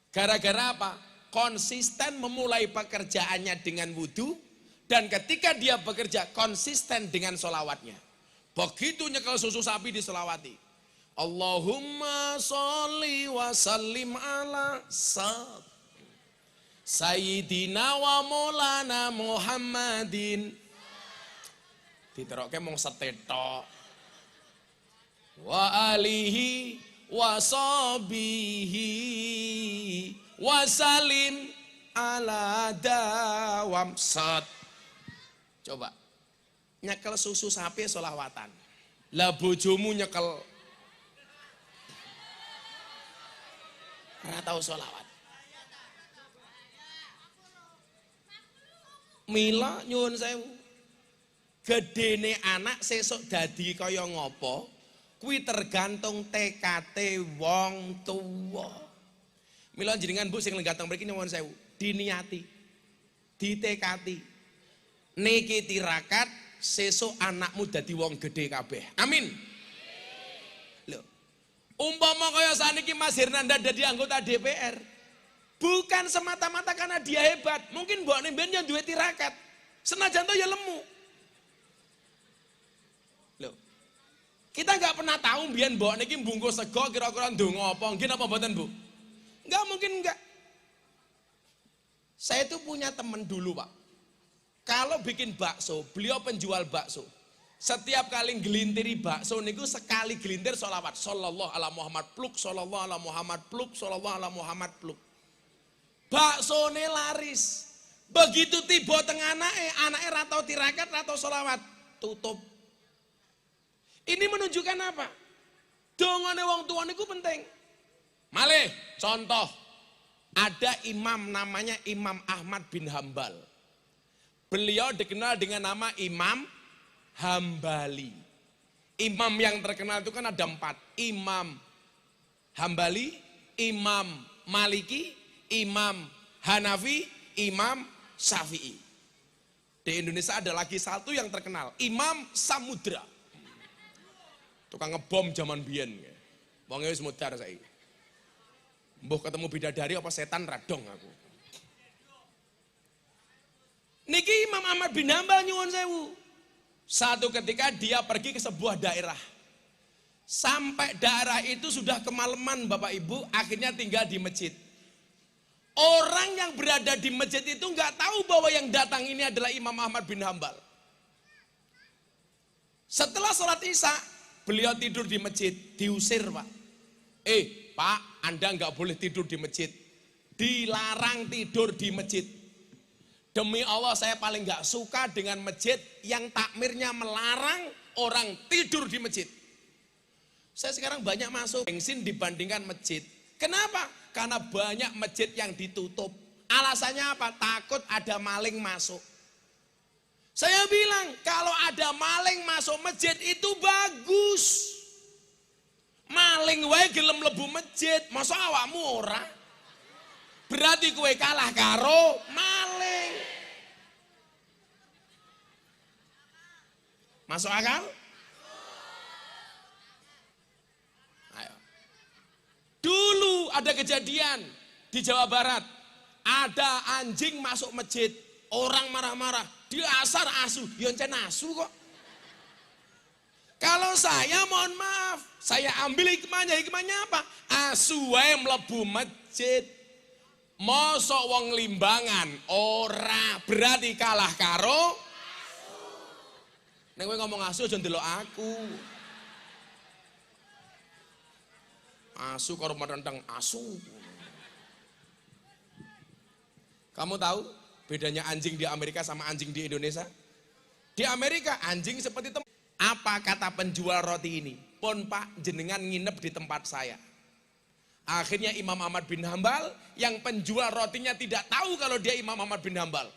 Gara-gara apa? Konsisten memulai pekerjaannya dengan wudhu, dan ketika dia bekerja konsisten dengan sholawatnya. Begitu nyekel susu sapi diselawati. Allahumma sholli wa sallim ala Sayyidina wa maulana Muhammadin. Diterokke mung setetok. Wa alihi wa sahbihi wa salim ala dawam sat. Coba nyekel susu sapi sholawatan. Lah bojomu nyekel ora tahu sholawat. Mila nyuwun sewu. Gedene anak sesuk dadi kaya ngopo? Kuwi tergantung tekate wong tuwa. Mila jenengan Bu sing lenggah teng mriki nyuwun sewu, diniati, ditekati. Niki tirakat sesuk anakmu dadi wong gede kabeh. Amin. Loh. Umpama kaya saniki Mas Hernanda dadi anggota DPR, bukan semata-mata karena dia hebat, mungkin mbokne mben yo duwe tirakat. Senajan to ya lemu. Loh. Kita nggak pernah tahu mbiyen mbokne iki mbungkus sego kira-kira ndonga apa, nggih napa mboten, Bu? Enggak mungkin enggak. Saya itu punya teman dulu, Pak. Kalau bikin bakso, beliau penjual bakso. Setiap kali gelintiri bakso niku sekali gelintir sholawat. Sallallahu ala Muhammad pluk, sallallahu ala Muhammad pluk, sallallahu ala Muhammad pluk. Baksone laris. Begitu tiba tengah anake ra tau tirakat, ra tau sholawat, tutup. Ini menunjukkan apa? Dongane wong tua niku penting. Malih, contoh, ada imam namanya Imam Ahmad bin Hambal. Beliau dikenal dengan nama Imam Hambali. Imam yang terkenal itu kan ada 4. Imam Hambali, Imam Maliki, Imam Hanafi, Imam Syafi'i. Di Indonesia ada lagi satu yang terkenal, Imam Samudra. Tukang ngebom zaman biyen. Wong wis mudar saiki. Mbuh ketemu bidadari apa setan radong aku. Niki Imam Ahmad bin Hambal nyuwun sewu. Satu ketika dia pergi ke sebuah daerah. Sampai daerah itu sudah kemalaman Bapak Ibu, akhirnya tinggal di masjid. Orang yang berada di masjid itu nggak tahu bahwa yang datang ini adalah Imam Ahmad bin Hambal. Setelah sholat Isya, beliau tidur di masjid, diusir Pak. Pak, Anda nggak boleh tidur di masjid. Dilarang tidur di masjid. Demi Allah saya paling nggak suka dengan masjid yang takmirnya melarang orang tidur di masjid. Saya sekarang banyak masuk bensin dibandingkan masjid. Kenapa? Karena banyak masjid yang ditutup. Alasannya apa? Takut ada maling masuk. Saya bilang kalau ada maling masuk masjid itu bagus. Maling wae gelem mlebu masjid, masa awakmu ora? Berarti kowe kalah karo maling. Masuk akal? Ayo. Dulu ada kejadian di Jawa Barat. Ada anjing masuk masjid, orang marah-marah, diasar asu, ya encen asu kok. Kalau saya mohon maaf, saya ambil hikmahnya apa? Asu wae mlebu masjid. Mosok wong limbangan ora, berarti kalah karo nek kowe ngomong asu aja ndelok aku. Asu karo merenteng asu. Kamu tahu bedanya anjing di Amerika sama anjing di Indonesia? Di Amerika anjing seperti apa kata penjual roti ini? Pon Pak, jenengan nginep di tempat saya. Akhirnya Imam Ahmad bin Hambal yang penjual rotinya tidak tahu kalau dia Imam Ahmad bin Hambal.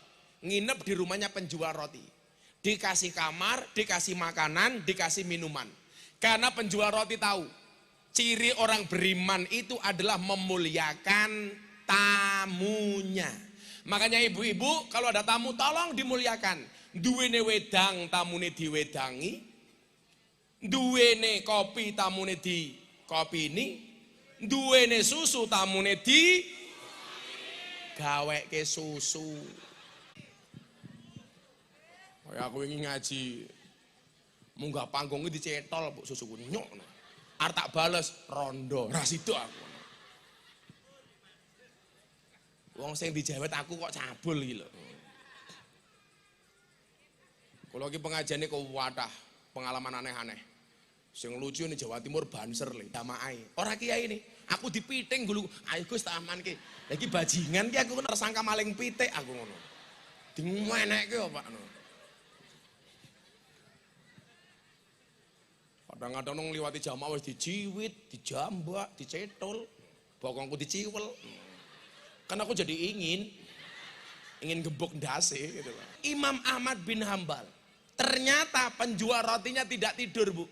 Nginep di rumahnya penjual roti. Dikasih kamar, dikasih makanan, dikasih minuman. Karena penjual roti tahu, ciri orang beriman itu adalah memuliakan tamunya. Makanya ibu-ibu kalau ada tamu tolong dimuliakan. Duwene wedang tamune diwedangi. Duwene kopi tamune di kopi ini. Duwene susu tamune di gaweke susu. Kaya aku ingin ngaji munggah panggungnya dicetol bu susuku nyok. Arep tak bales rondo ra sida aku. Wong sing dijawet aku kok cabul iki lho. Kula iki pengajiane kok wadah pengalaman aneh-aneh. Sing lucu nih Jawa Timur banser le, jamaah. Ora kiai ini, aku dipiting dulu. Ayo Gus tak amanke. Lagi bajingan ki aku tersangka maling pitik aku ngono. Dimenekke kok Pak. Kadang-kadang nang liwati jamaah wis dijiwit, dijambak, dicetol, bokongku diciwel. Kan aku jadi ingin gembok ndase gitu Pak. Imam Ahmad bin Hambal. Ternyata penjual rotinya tidak tidur, Bu.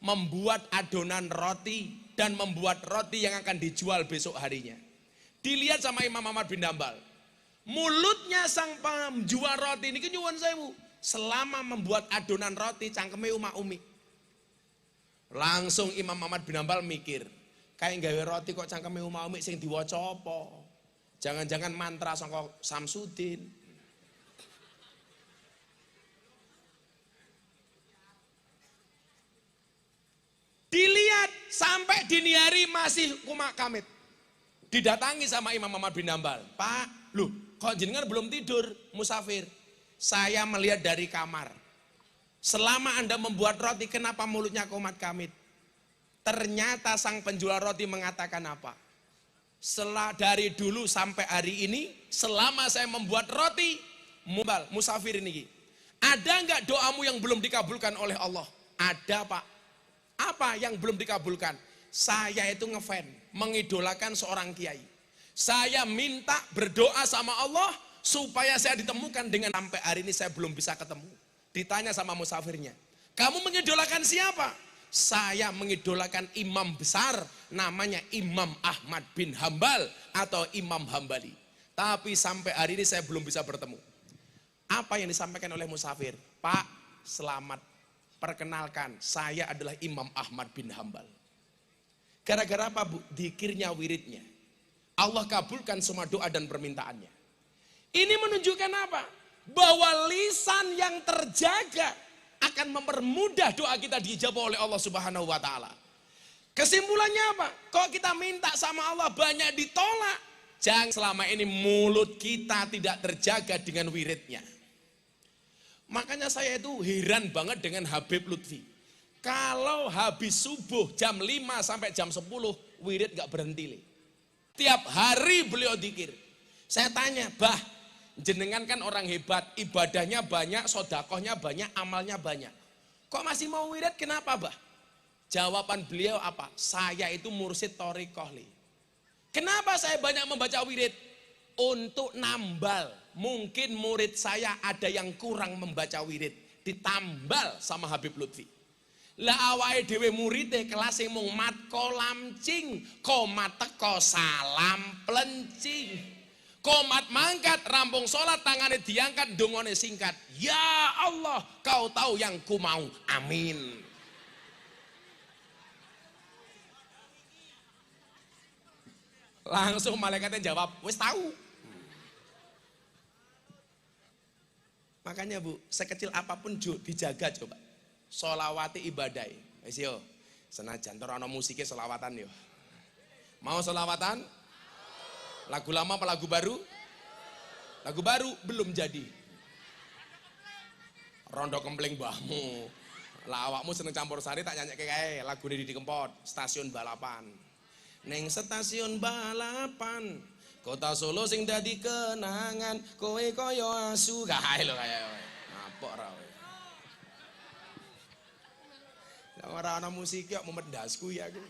Membuat adonan roti dan membuat roti yang akan dijual besok harinya. Dilihat sama Imam Ahmad bin Hambal. Mulutnya sang penjual roti ini nyuwun sewu. selama membuat adonan roti cangkeme umi. Langsung Imam Ahmad bin Hambal mikir, kayak gawe roti kok cangkeme umi sing diwaca apa? Jangan-jangan mantra saka Samsudin. Dilihat sampai dini hari masih kumak kamit. Didatangi sama Imam Ahmad bin Hambal. Pak, loh kok jenengan belum tidur musafir? Saya melihat dari kamar. Selama Anda membuat roti kenapa mulutnya kumat kamit? Ternyata sang penjual roti mengatakan apa? Dari dulu sampai hari ini, selama saya membuat roti, musafir ini. Ada enggak doamu yang belum dikabulkan oleh Allah? Ada Pak. Apa yang belum dikabulkan? Saya itu ngefan, mengidolakan seorang kiai. Saya minta berdoa sama Allah supaya saya ditemukan dengan sampai hari ini saya belum bisa ketemu. Ditanya sama musafirnya, kamu mengidolakan siapa? Saya mengidolakan imam besar namanya Imam Ahmad bin Hambal atau Imam Hambali. Tapi sampai hari ini saya belum bisa bertemu. Apa yang disampaikan oleh musafir? Pak, selamat. Perkenalkan, saya adalah Imam Ahmad bin Hambal. Gara-gara apa Bu? Dzikirnya, wiridnya. Allah kabulkan semua doa dan permintaannya. Ini menunjukkan apa? Bahwa lisan yang terjaga akan mempermudah doa kita dijawab oleh Allah Subhanahu wa taala. Kesimpulannya apa? Kok kita minta sama Allah banyak ditolak? Jangan selama ini mulut kita tidak terjaga dengan wiridnya. Makanya saya itu heran banget dengan Habib Lutfi. Kalau habis subuh jam 5 sampai jam 10 wirid gak berhenti. Tiap hari beliau dzikir. Saya tanya, bah jenengan kan orang hebat, ibadahnya banyak, sodakohnya banyak, amalnya banyak. Kok masih mau wirid, kenapa bah? Jawaban beliau apa? Saya itu mursyid thariqah. Kenapa saya banyak membaca wirid? Untuk nambal. Mungkin murid saya ada yang kurang membaca wirid. Ditambal sama Habib Lutfi. Lah awake dhewe murite kelas sing mung mat kolamcing, komat teko salam plencing. Komat mangkat, rampung sholat, tangannya diangkat, dongone singkat. Ya Allah, kau tahu yang ku mau. Amin. Langsung malaikatnya jawab, wis tahu. Makanya Bu, sekecil apapun dijaga coba. Sholawati ibadai. Wis yo, senajan ora ana musike sholawatan yo. Mau sholawatan? Lagu lama apa lagu baru? Lagu baru belum jadi. Rondo kempling mbahmu. Lah awakmu seneng campur sari tak nyanyikke kae lagune Didi Kempot, Stasiun Balapan. Neng stasiun balapan, kota Solo sing dadi kenangan, kowe kaya asu kae lho kaya. Ngapok ra kowe. Ora ana musik kok mumet ndasku ya aku.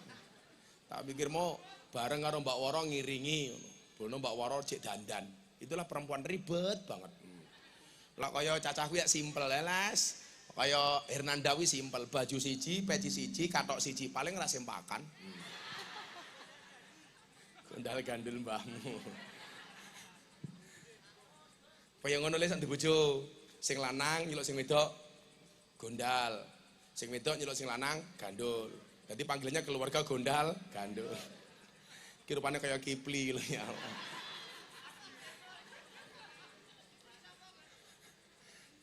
Tak pikir mau bareng karo Mbak Woro ngiringi ngono. Bono Mbak Woro cek dandan. Itulah perempuan ribet banget. Lah kaya cacahku ya simpel les. Kaya Hernandawi simpel, baju siji, peci siji, katok siji, paling ra sempakan. Gondal gandul mbahmu. Kaya ngono le sak bojo, sing lanang nyeluk sing wedok gondal. Sing wedok nyeluk sing lanang gandul. Jadi panggilannya keluarga gondal, gandul. Kirupane kaya Kipli lho ya Allah.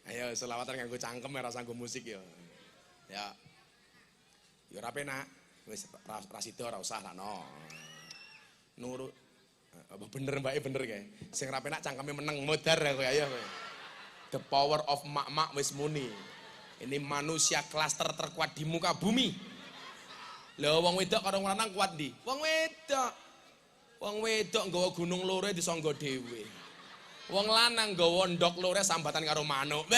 Ayo selawatan nganggo cangkem ora sanggo musik ya. Ya. Ya ora penak. Wis ra sida ora usah lah no. Nurut. Bener Mbake bener kae. Sing ra penak cangkeme meneng modar kowe ayo kowe. The power of mak-mak wis muni. Ini manusia klaster terkuat di muka bumi. Lho wong wedok karo wong lanang kuat ndi? Wong wedok. Wong wedok nggawa gunung lore disangga dhewe. Wong lanang nggawa ndok lore sambatan karo manuk.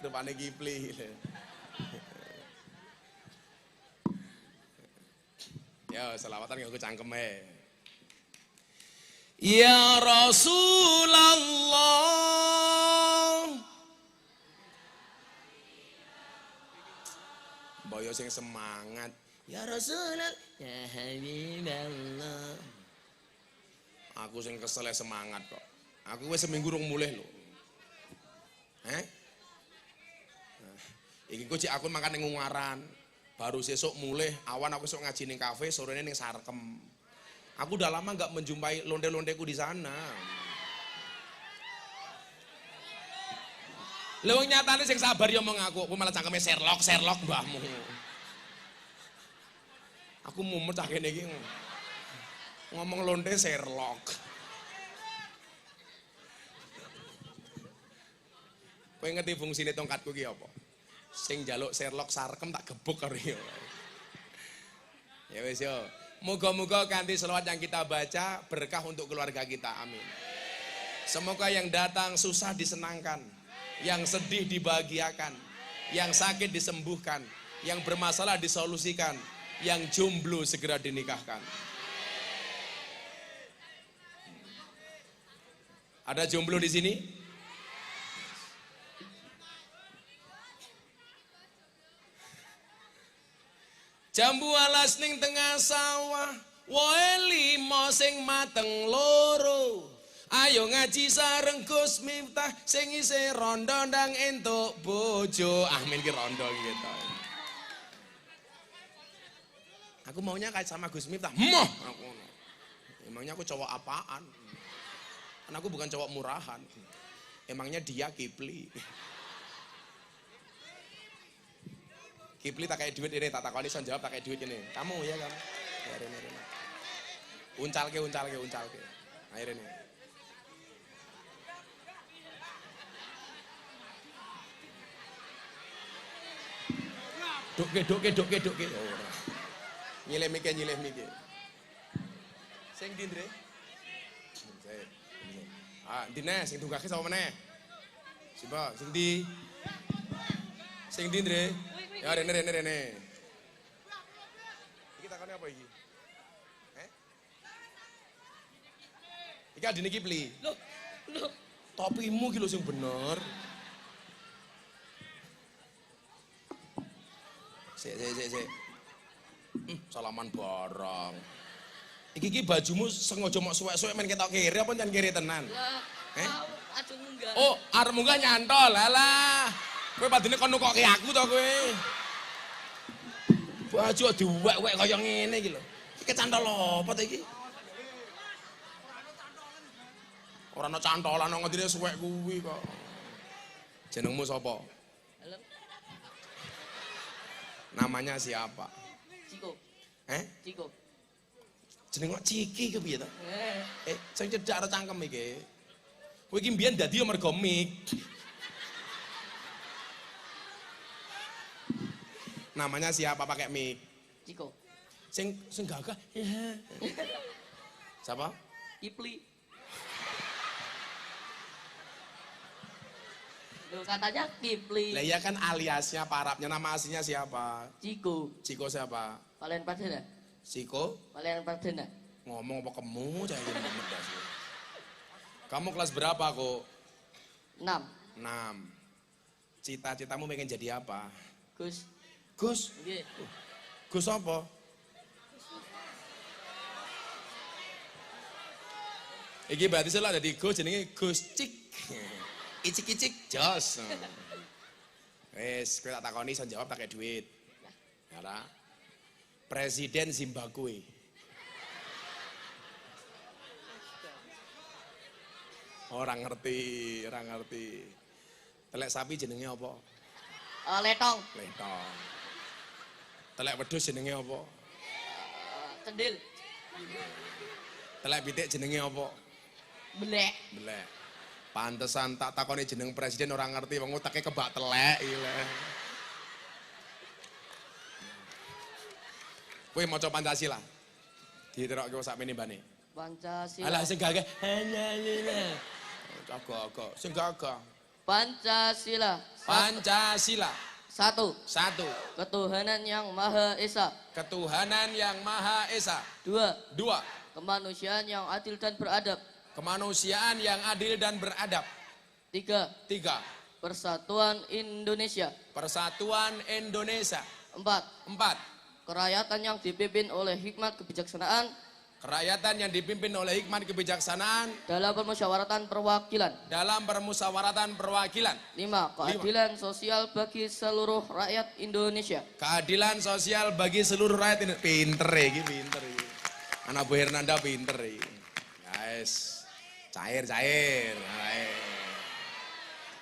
Rupane Kipli. Ya selawatan nganggo cangkeme. Ya Rasulullah. Boyo sing semangat. Ya Rasulullah, ya Habiballah. Aku sing kesel semangat kok. Aku wis seminggu rung mulih lho. Iki kok cik aku makan ning Ungaran. Baru sesuk mulih, awan aku esuk ngaji ning kafe, sorene ning Sarkem. Aku udah lama nggak menjumpai londe-londeku di sana. Lha wong nyatane sing sabar ya omong aku malah cangkeme Sherlock mbahmu. Aku mumet cah kene iki. Ngomong londe Sherlock. Kowe ngerti fungsine tongkatku ki apa? Sing njaluk Sherlock Sarkem tak gebuk karo ya. Ya wis yo. Moga-moga kanthi selawat yang kita baca berkah untuk keluarga kita. Amin. Semoga yang datang susah disenangkan, yang sedih dibahagiakan, yang sakit disembuhkan, yang bermasalah disolusikan, yang jomblo segera dinikahkan. Ada jomblo di sini? Jambu alas ning tengah sawah, woe limo sing mateng loro. Ayo ngaji sareng Gus Miftah, sing isih rondo ndang entuk bojo. Amin ki rondo gitu. Aku maunya kayak sama Gus Miftah. Moh aku. Emangnya aku cowok apaan? Kan aku bukan cowok murahan. Emangnya dia Kipli. Kipli tak kayak duit ini, tak takoni son jawab tak kayak duit ini. Kamu ya kamu. Ya rene. Uncalke. Ayo rene. Doke. Oh. Nyileh mike. Sing ndi, Ndre? Ndine sing tunggake sapa meneh? Siapa? Sing ndi? Sing ndi, Ndre? Ya rene. Iki takone apa iki? Iki adine Kipli. Loh. Topimu ki lho sing bener. Sik. Salaman barang. Iki bajumu sengaja mok suwek-suwek men ketok kiri apa njan kiri tenan? Lah, aduh munggah. Oh, arep munggah nyantol. Alah. Kowe padine kon nukokke aku to kowe. Baju diwek-wek kaya ngene iki lho. Iki kecantol apa to iki? Ora ana cantolan nang ngene suwek kuwi kok. Jenengmu sapa? Halo. Namanya siapa? Ciko. Ciko. Jeneng kok Ciki ke piye to? Sing cedhak karo cangkem iki. Kowe iki mbiyen dadi ya mergo mik. Namanya siapa pakai mic? Ciko. Sing gagah. Siapa? Kipli. Loh, katanya Kipli. Lah iya kan aliasnya Arabnya, nama aslinya siapa? Ciko. Ciko siapa? Kalian Pardana. Ciko? Kalian Pardana. Ngomong apa kamu? Kamu kelas berapa kok? 6. 6. Cita-citamu pengen jadi apa? Gus. Nggih. Gus apa? Iki berarti salah dadi Gus jenenge Gus Cik. Icik-icik jos. Wes, kowe tak takoni iso jawab tak kayak duit. Ya ta? Presiden Zimbabwe. Orang ngerti. Telek sapi jenenge apa? Letong. Telek wedhus jenenge apa? Cendil. Telek pitik jenenge apa? Belek. Pantesan tak takoni jeneng presiden orang ngerti, wong utake kebak telek iki lho. Kowe maca Pancasila. Diterokke sakmene mbane. Pancasila. Alah sing gagah. Agak-agak sing gagah. Pancasila. Satu. 1. Ketuhanan yang Maha Esa. 2. Kemanusiaan yang adil dan beradab. 3. Persatuan Indonesia. 4. Kerakyatan yang dipimpin oleh hikmat kebijaksanaan. Kerakyatan yang dipimpin oleh hikmat kebijaksanaan dalam permusyawaratan perwakilan. dalam permusyawaratan perwakilan. 5. Keadilan sosial bagi seluruh rakyat Indonesia. Keadilan sosial bagi seluruh rakyat Indonesia. Pinter ya, pinter ya. Anak Bu Hernanda pinter ya. Guys, cair.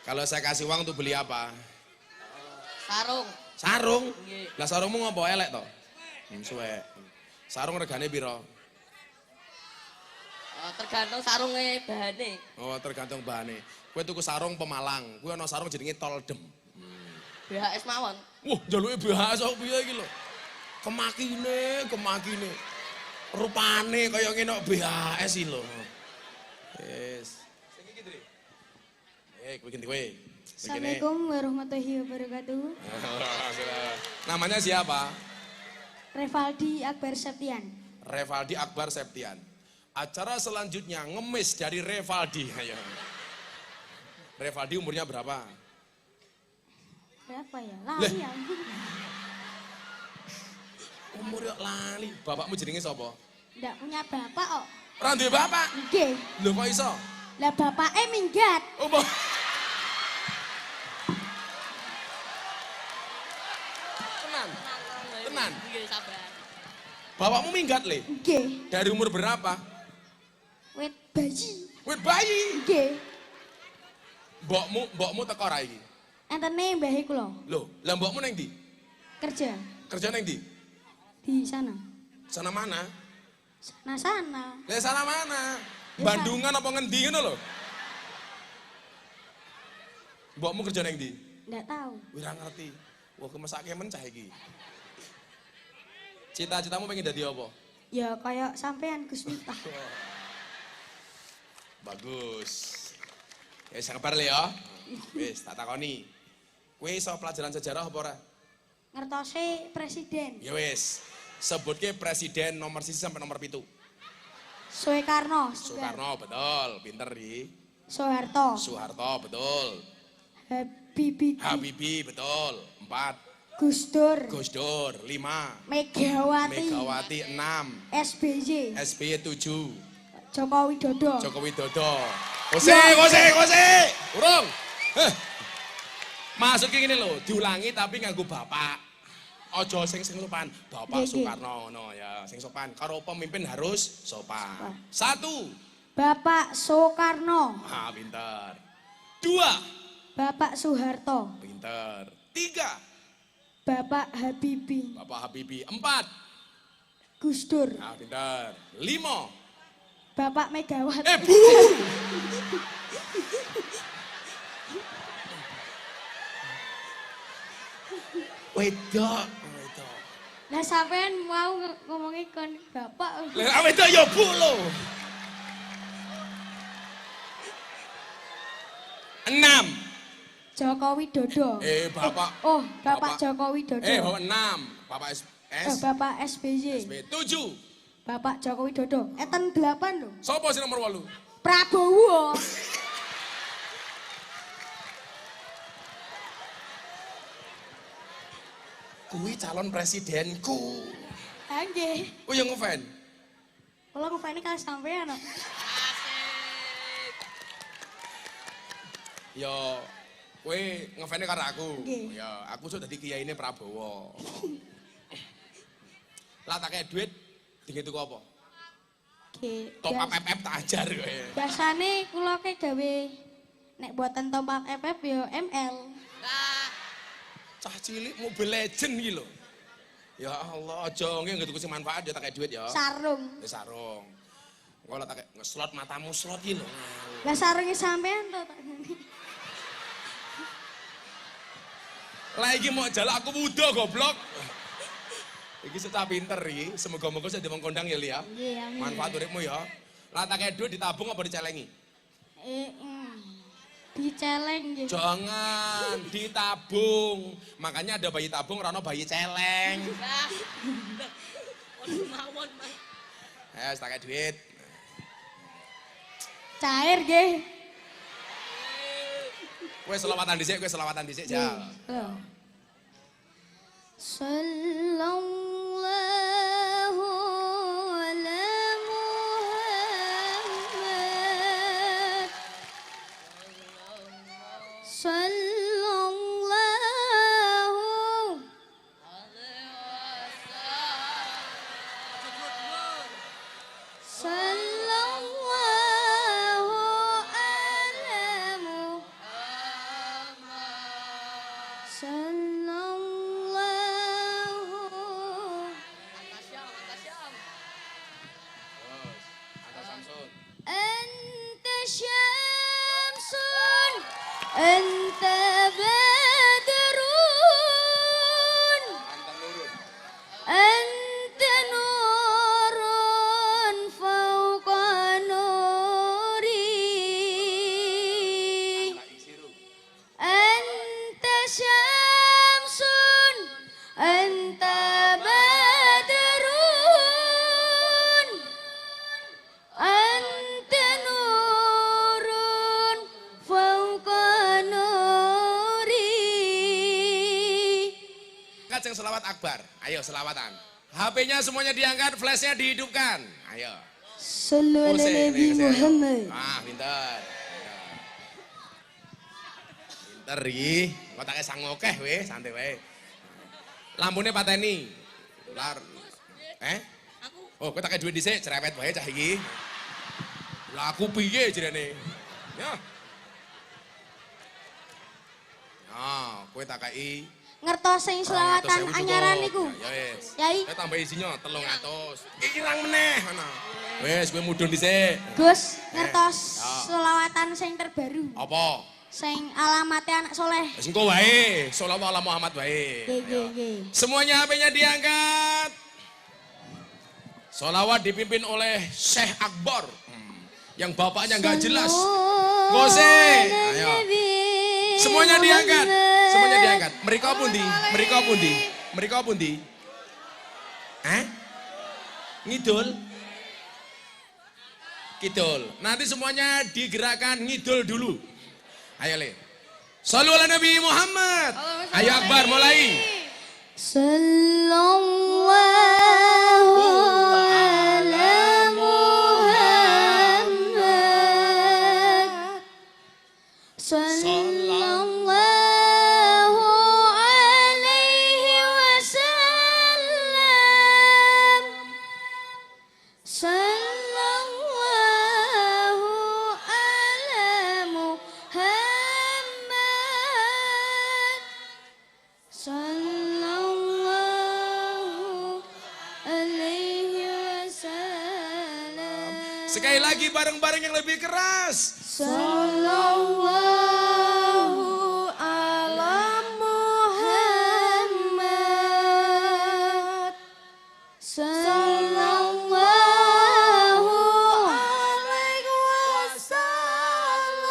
Kalau saya kasih uang untuk beli apa? Sarung. Sarung? Nggih. Lah sarungmu ngopo elek to? Suwek. Sarung regane piro? Tergantung sarungnya bahane. Oh, tergantung bahane. Kowe tuku sarung Pemalang, kuwi ana sarung jenenge Toldem. BHS mawon. Wah, jaluke BHS kok piye iki lho. Kemakine. Rupane kaya ngene kok BHS iki lho. Wis. Sing iki, Dri. Kowe ganti kowe. Assalamualaikum warahmatullahi wabarakatuh. Namanya siapa? Revaldi Akbar Septian. Revaldi Akbar Septian. Acara selanjutnya ngemis dari Revaldi. Ayo. Revaldi umurnya berapa? Berapa ya? Lali ya. Umurnya lali. Bapakmu jenenge sapa? Nggak punya bapak kok. Ora duwe bapak. Nggih. Lho kok iso? Lah bapaknya minggat. Oh, Tenan. Nggih, sabar. Bapakmu minggat le? Nggih. Dari umur berapa? Wit bayi. Wit bayi. Nggih. Mbokmu teko ra iki? Entene mbah iku lho. Lho, lah mbokmu nang ndi? Kerja Kerja nang ndi? di sana. Sana mana? Sana. Lah sana mana? Ya, Bandungan apa ngendi ngono lho? Mbokmu kerja nang ndi? Nggak tahu. Ora ngerti. Wah, kemesake mencah iki. Cita-citamu pengen dadi apa? Ya kayak sampean Gus Miftah. Bagus. Ya sabar le ya. Wis tak takoni. Kowe iso pelajaran sejarah apa ora? Ngertose presiden. Ya wis. Sebutke presiden nomor 1 sampai nomor 7. Soekarno. Soekarno betul, pinter iki. Soeharto. Soeharto betul. Habibie. Habibie betul. 4. Gus Dur. Gus Dur 5. Megawati. Megawati 6. SBY. SBY 7. Joko Widodo. Joko Widodo. Kose. Urung. Masuk ki ngene lho, diulangi tapi nganggo bapak. Aja sing sopan. Bapak Nggih, nggih. Soekarno ngono ya, sing sopan. Karo pemimpin harus sopan. Sopan. 1. Bapak Soekarno. Ah, pinter. 2. Bapak Soeharto. Pinter. 3. Bapak Habibie. Bapak Habibie. 4. Gus Dur. Ah, pinter. 5. Bapak Megawati. Bu! Wedok. Nah sampean mau ngomongin kon bapak. Lah wedok ya Bu lho. 6. Joko Widodo. Bapak. Oh, Bapak Joko Widodo. Bapak 6. Bapak Bapak SBY. SB 7. Bapak Joko Widodo. Eten 8 lho. Sopo sing nomor 8? Prabowo. Kuwi calon presidenku. Ha nggih. Oh yang ngefan. Kula ngefani kali sampean. Ya kowe ngefane karo aku. Nggih. Ya aku sudah dadi kiyaine Prabowo. Lah tak kei duit dingin tuku apa? Nggih. Top up FF tak ajar kowe. Biasane kula ke gawe nek buatan top up FF ya ML. Cah cilik Mobile Legend iki lho. Ya Allah, aja nggih tuku sing manfaat ya tak kei duit ya. Sarung. Ya sarung. Engko lah tak kei ngeslot matamu slot iki lho. Lah sarunge sampean to tak ngene. Lah iki mau jalak aku muda goblok. Iki secah pinter iki, semoga-moga saya diwong kondang ya Lia. Nggih, amin. Manfaat uripmu ya. Lah tak kei duit ditabung apa dicelengi? Diceleng nggih. Jangan ditabung. Makanya ada bayi tabung, ora ono bayi celeng. Mawon, Mas. Ayo tak kei duit. Cair nggih. Kowe selawatan dhisik, Jal. Sallallahu ala selawat akbar. Ayo selawatan. HP-nya semuanya diangkat, flashnya dihidupkan. Ayo. Sallu ala Nabi Muhammad. Ah, pinter. Pinter iki. Kok tak sang okeh weh, santai wae. Lampune pateni. Lar. Oh, kok tak duit dhisik, cerewet wae cah iki. Lah aku piye jenenge? Ya. Ah, kowe tak kei Ngertos sing selawatan anyaran niku. Ya wis. Yai. Kowe tambah isinya 300. Iki rang meneh ngono. Wis kowe mudhun dhisik. Gus, ngertos selawatan sing terbaru. Apa? Sing alamatnya anak soleh. Wis engko wae, sholawat ala Muhammad wae. Nggih. Semuanya HP-nya diangkat. Sholawat dipimpin oleh Syekh Akbar. Yang bapaknya enggak jelas. Gose. Ayo. Semuanya diangkat. Semuanya diangkat. Mereka pundi? Mereka pundi? Mereka pundi? Ngidul? Kidul. Nanti semuanya digerakkan ngidul dulu. Ayo le. Shallu ala Nabi Muhammad. Ayo Akbar mulai. Sallallahu ala Muhammad. Sallallahu alaihi wasallam. Sallallahu ala Muhammad. Sallallahu alaihi wasallam. Sekali lagi bareng-bareng yang lebih keras. Sallallahu ala Muhammad. Sallallahu alaihi wasallam.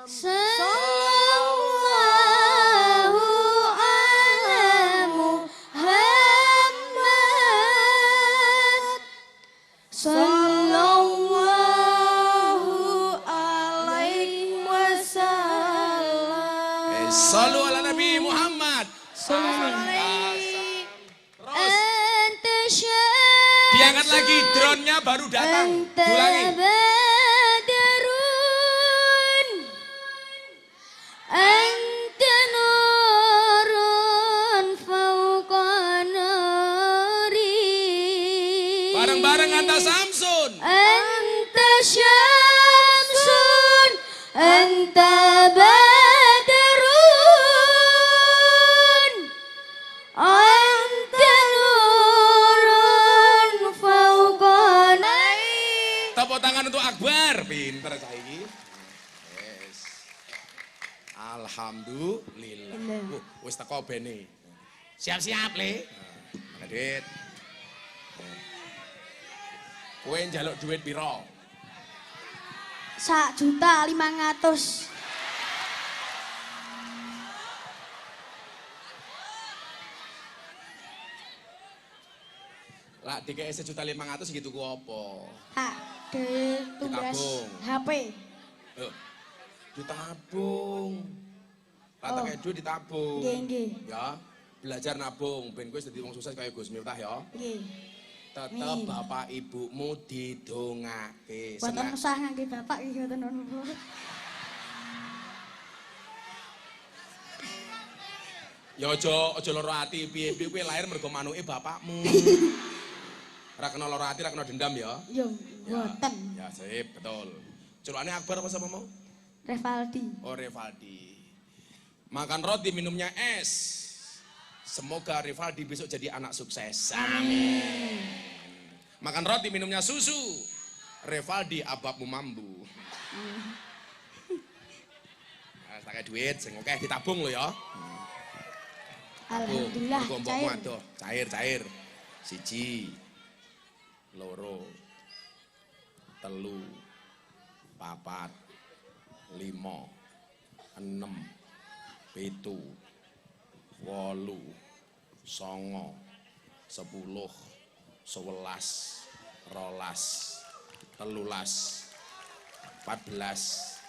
Sallallahu ala Muhammad. Sallallahu alaihi wasallam. Shallu ala Nabi Muhammad. Terus Anta diangkat lagi drone-nya baru datang. Ulangi. badarun. Anta nurun fauqa nuri. Bareng-bareng Anta Samsun. Anta syamsun. Anta badarun. Anta nurun fauqa nuri. Tepuk tangan untuk Akbar. Pinter saya ini. Yes. Alhamdulillah. Wis teko bene. Siap-siap le. Adit. Kowe njaluk duit piro? 1.500.000. Lah dikek 1.500.000 gitu ku apa? Hak de tugas Ditabung. HP. Yuk. Ditabung. Rata kayak duit ditabung. Nggih. Ya, belajar nabung ben kowe dadi wong sukses kaya Gus Miftah ya. Nggih. Tetep bapak ibumu didongake. Boten usah ngangge bapak iki boten ono. Ya aja lara ati piye-piye kowe lahir mergo manuke bapakmu. Ora kena lara ati, ora kena dendam ya. Yo, boten. Ya, sip, betul. Celukane Akbar apa sama mau? Revaldi. Oh, Revaldi. Makan roti, minumnya es. Semoga Revaldi besok jadi anak sukses. Amin. Makan roti, minumnya susu. Revaldi ababmu mambu. Nah, tak kayak duit, sing oke ditabung lo ya. Alhamdulillah cair. Aduh, cair. Siji, loro, telu, papat, 5, 6, 7, 8, 9, 10, 11, 12, 13, 14,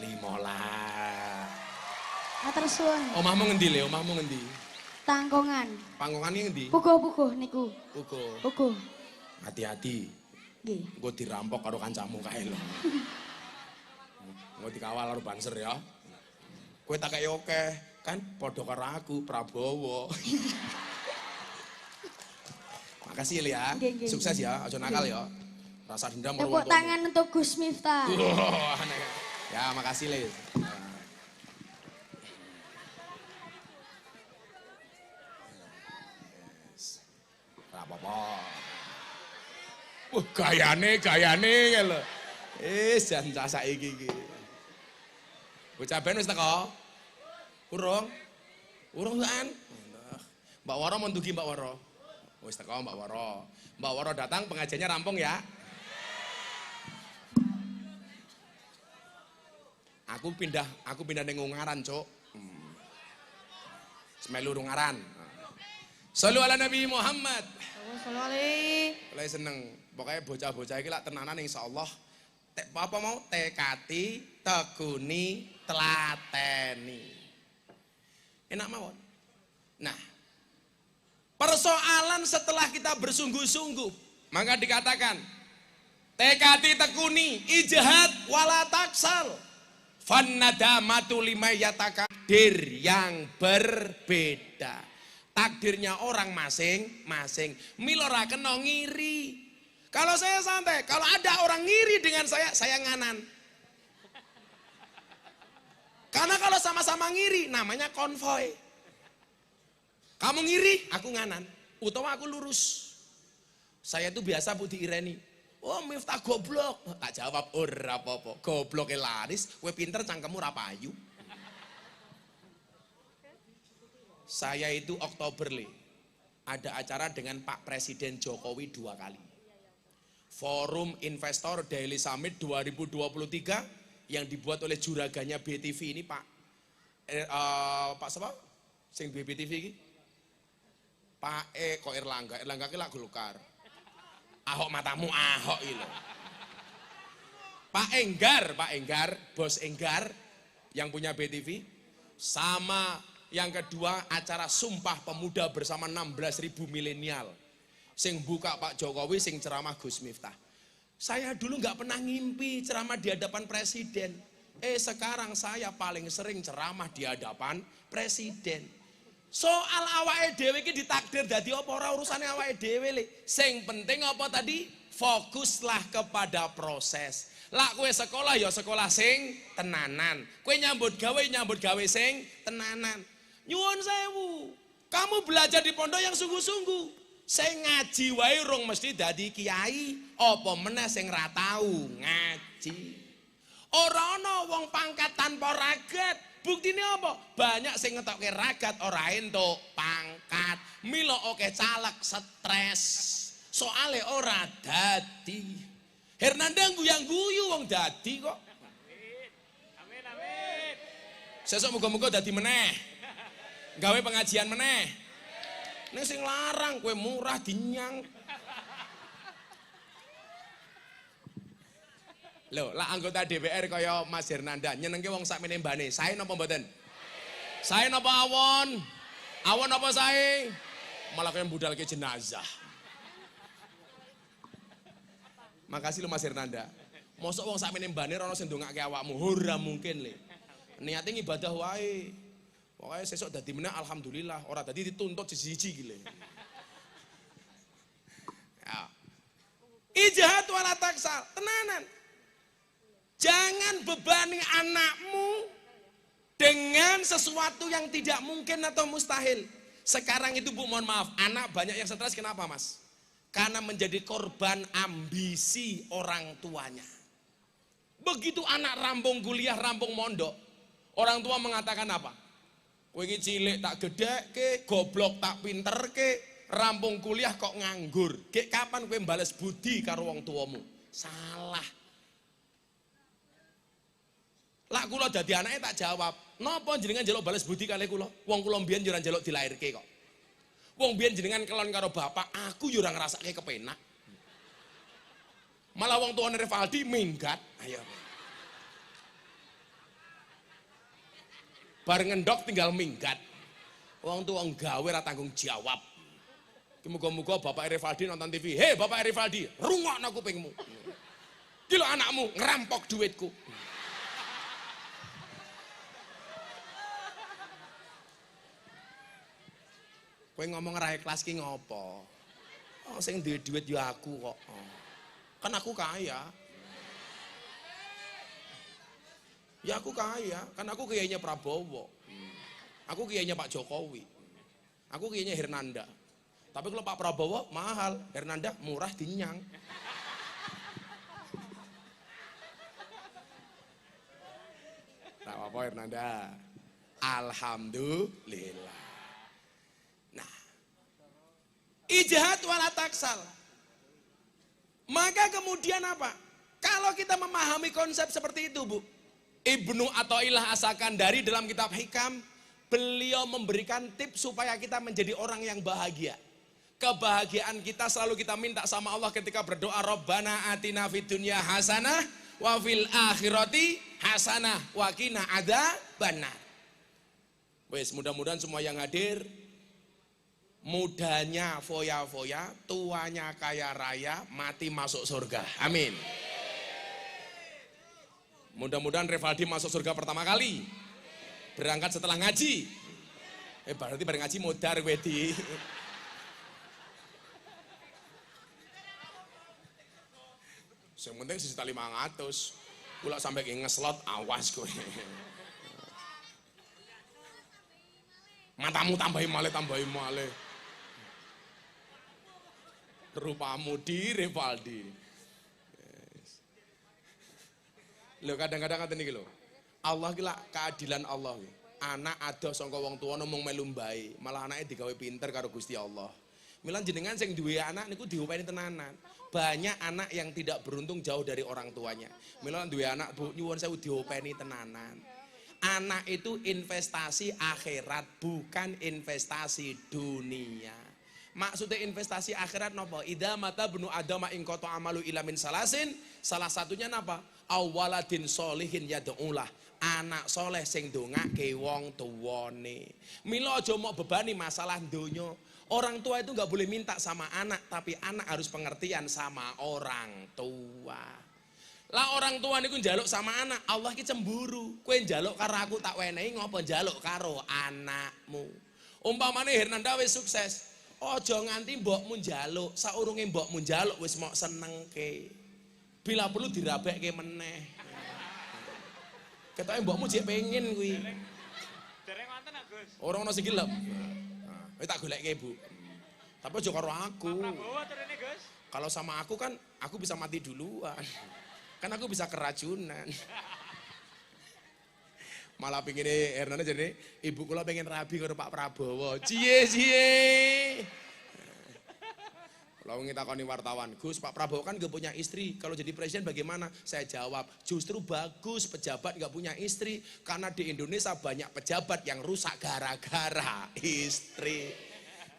15. Matur suwun. Omahmu ngendi le? Omahmu ngendi? Tangkongan. Panggongan ngendi? Puguh-puguh niku. Ugo. Puguh. Hati-hati. Nggih. Engko dirampok karo kancamu kae lho. Engko dikawal karo banser ya. Kowe tak kaya akeh, kan padha karo aku Prabowo. Makasih ya. Nggih, nggih, Sukses ya, aja nakal ya. Rasa dendam karo Tepuk wong tuamu. tangan untuk Gus Miftah. Wah, ya makasih le. Apa-apa. Wah, gayane lho. Jan cah saiki iki. Bocah ben wis teko? Urung? Urung kan? Mbak Waro mendugi Mbak Waro. Wis teko Mbak Waro. Mbak Waro datang pengajiannya rampung ya. Aku pindah ning Ungaran, Cuk. Semelu Ungaran. Shallu ala Nabi Muhammad. Mulai seneng. Pokoknya bocah-bocah iki lak tenanan insyaallah apa mau tekati, tekuni, telateni. Enak mawon. Nah, persoalan setelah kita bersungguh-sungguh, maka dikatakan tekati tekuni, ijhad wala taksal. Fannadamatu lima yatakadir yang berbeda. Takdirnya orang masing-masing. Mila ora kena ngiri. Kalau saya santai, kalau ada orang ngiri dengan saya nganan. Karena kalau sama-sama ngiri namanya konvoy. Kamu ngiri, aku nganan. Utawa aku lurus. Saya itu biasa bu diireni. Oh Miftah goblok. Tak jawab ora apa-apa. Gobloknya laris, kowe pinter cangkemmu ra payu. Saya itu Oktober le. Ada acara dengan Pak Presiden Jokowi 2 kali. Forum Investor Daily Summit 2023 yang dibuat oleh juraganya BTV ini Pak Pak siapa? Sing BTV ini? Pak kok Erlangga ki lak Golkar. Ahok matamu Ahok ini. Pak Enggar, Bos Enggar yang punya BTV sama yang kedua acara Sumpah Pemuda bersama 16.000 milenial. Sing buka Pak Jokowi, sing ceramah Gus Miftah. Saya dulu nggak pernah ngimpi ceramah di hadapan presiden. Sekarang saya paling sering ceramah di hadapan presiden. Soal awake dhewe iki ditakdir dadi apa ora urusane awake dhewe le. Sing penting apa tadi? Fokuslah kepada proses. Lak kowe sekolah ya sekolah sing tenanan. Kowe nyambut gawe sing tenanan. Nyuwun sewu. Kamu belajar di pondok yang sungguh-sungguh. Saya ngaji wae rong mesti dadi kiai, apa meneh sing ra tau ngaji. Ora ana wong pangkat tanpa ragat. Buktine apa? Banyak sing ngetokke ragat ora entuk pangkat. Mila oke caleg stres. Soale ora dadi. Hernanda guyang-guyu wong dadi kok. Amin, amin. Sesuk muga-muga dadi meneh. Gawe pengajian meneh. Nek sing larang kowe murah dinyang. Lho, lah anggota DPR kaya Mas Hernanda nyenengke wong sakmene mbane. Sae napa mboten? Sae napa awon? Awon apa sae? Malah kaya budalke jenazah. Makasih lho Mas Hernanda. Mosok wong sakmene mbane ora ono sing ndongake awakmu. Ora mungkin le. Niate ibadah wae. Pokoknya sesok dadi meneh alhamdulillah, ora dadi dituntut siji-siji gile. Ya. Ijhad wala taksal, tenanan. Jangan bebani anakmu dengan sesuatu yang tidak mungkin atau mustahil. Sekarang itu Bu, mohon maaf, anak banyak yang stres kenapa Mas? Karena menjadi korban ambisi orang tuanya. Begitu anak rampung kuliah, rampung mondok, orang tua mengatakan apa? Kowe iki cilik tak gedhekke, goblok tak pinterke, rampung kuliah kok nganggur. Gek kapan kowe bales budi karo wong tuamu? Salah. Lah kula dadi anake tak jawab, napa jenengan njaluk bales budi kali kula? Wong kula mbiyen yo ora njaluk dilairke kok. Wong mbiyen jenengan kelon karo bapak, aku yo ora ngrasake kepenak. Malah wong tuane Rivaldi minggat. Ayo. Bar ngendok tinggal minggat. Wong tuwa nggawe ra tanggung jawab. Muga-muga Bapak Rivaldi nonton TV. Hei Bapak Rivaldi, rungokno kupingmu. Ki lho anakmu ngerampok duitku. Kowe ngomong ra ikhlas ki ngopo? Oh, sing duwe duit ya aku kok. Oh. Kan aku kaya. Ya aku kaya, kan aku kiainya Prabowo. Aku kiainya Pak Jokowi. Aku kiainya Hernanda. Tapi kalau Pak Prabowo mahal, Hernanda murah dinyang. Nah, apa Hernanda? Alhamdulillah. Nah, ijtihad wala taksal. Maka kemudian apa? Kalau kita memahami konsep seperti itu, Bu. Ibnu Athaillah As-Sakandari dalam kitab Hikam, beliau memberikan tips supaya kita menjadi orang yang bahagia. Kebahagiaan kita selalu kita minta sama Allah ketika berdoa, Rabbana atina fid dunya hasanah wa fil akhirati hasanah wa qina adzabannar. Wes, mudah-mudahan semua yang hadir, mudanya foya-foya, tuanya kaya raya, mati masuk surga. Amin. Mudah-mudahan Rivaldi masuk surga pertama kali. Berangkat setelah ngaji. Berarti bareng ngaji modar wedi. Yang penting 1.500. Pula sampai ke ngeslot, awas kowe. Matamu tambahin malih. Rupamu di Rivaldi. Yes. Loh kadang-kadang ngaten iki lho. Allah ki lak keadilan Allah. Anak ada sangka wong tuwa mung melu mbae, malah anake digawe pinter karo Gusti Allah. Milan jenengan sing duwe anak niku diopeni tenanan. Banyak anak yang tidak beruntung jauh dari orang tuanya. Milan duwe anak Bu nyuwun sewu diopeni tenanan. Anak itu investasi akhirat, bukan investasi dunia. Maksudnya investasi akhirat napa? Idza mata bunu adama ing qata amalu ila min salasin, salah satunya napa? Awaladin solihin yad'ulah. Anak soleh sing ndongake wong tuwane. Mila aja mok bebani masalah donya. Orang tua itu nggak boleh minta sama anak, tapi anak harus pengertian sama orang tua. Lah orang tua niku njaluk sama anak, Allah ki cemburu. Kowe njaluk karo aku tak wenehi ngopo njaluk karo anakmu. Umpamane Hernanda wis sukses, aja nganti mbokmu njaluk, saurunge mbokmu njaluk wis mok senengke. Bila perlu dirabekke meneh. Ketoke mbokmu jek pengen kuwi. Dereng wonten Gus. Ora ono sing gelem. Tak goleke Bu. Tapi aja karo aku. Prabowo turune Gus. Kalau sama aku kan aku bisa mati duluan. Kan aku bisa keracunan. Malah pingin Hernanda jadi ibu kula pengen rabi karo Pak Prabowo. Cie. Kalau ngitakoni wartawan, Gus Pak Prabowo kan gak punya istri. Kalau jadi presiden bagaimana? Saya jawab, justru bagus pejabat gak punya istri. Karena di Indonesia banyak pejabat yang rusak gara-gara istri.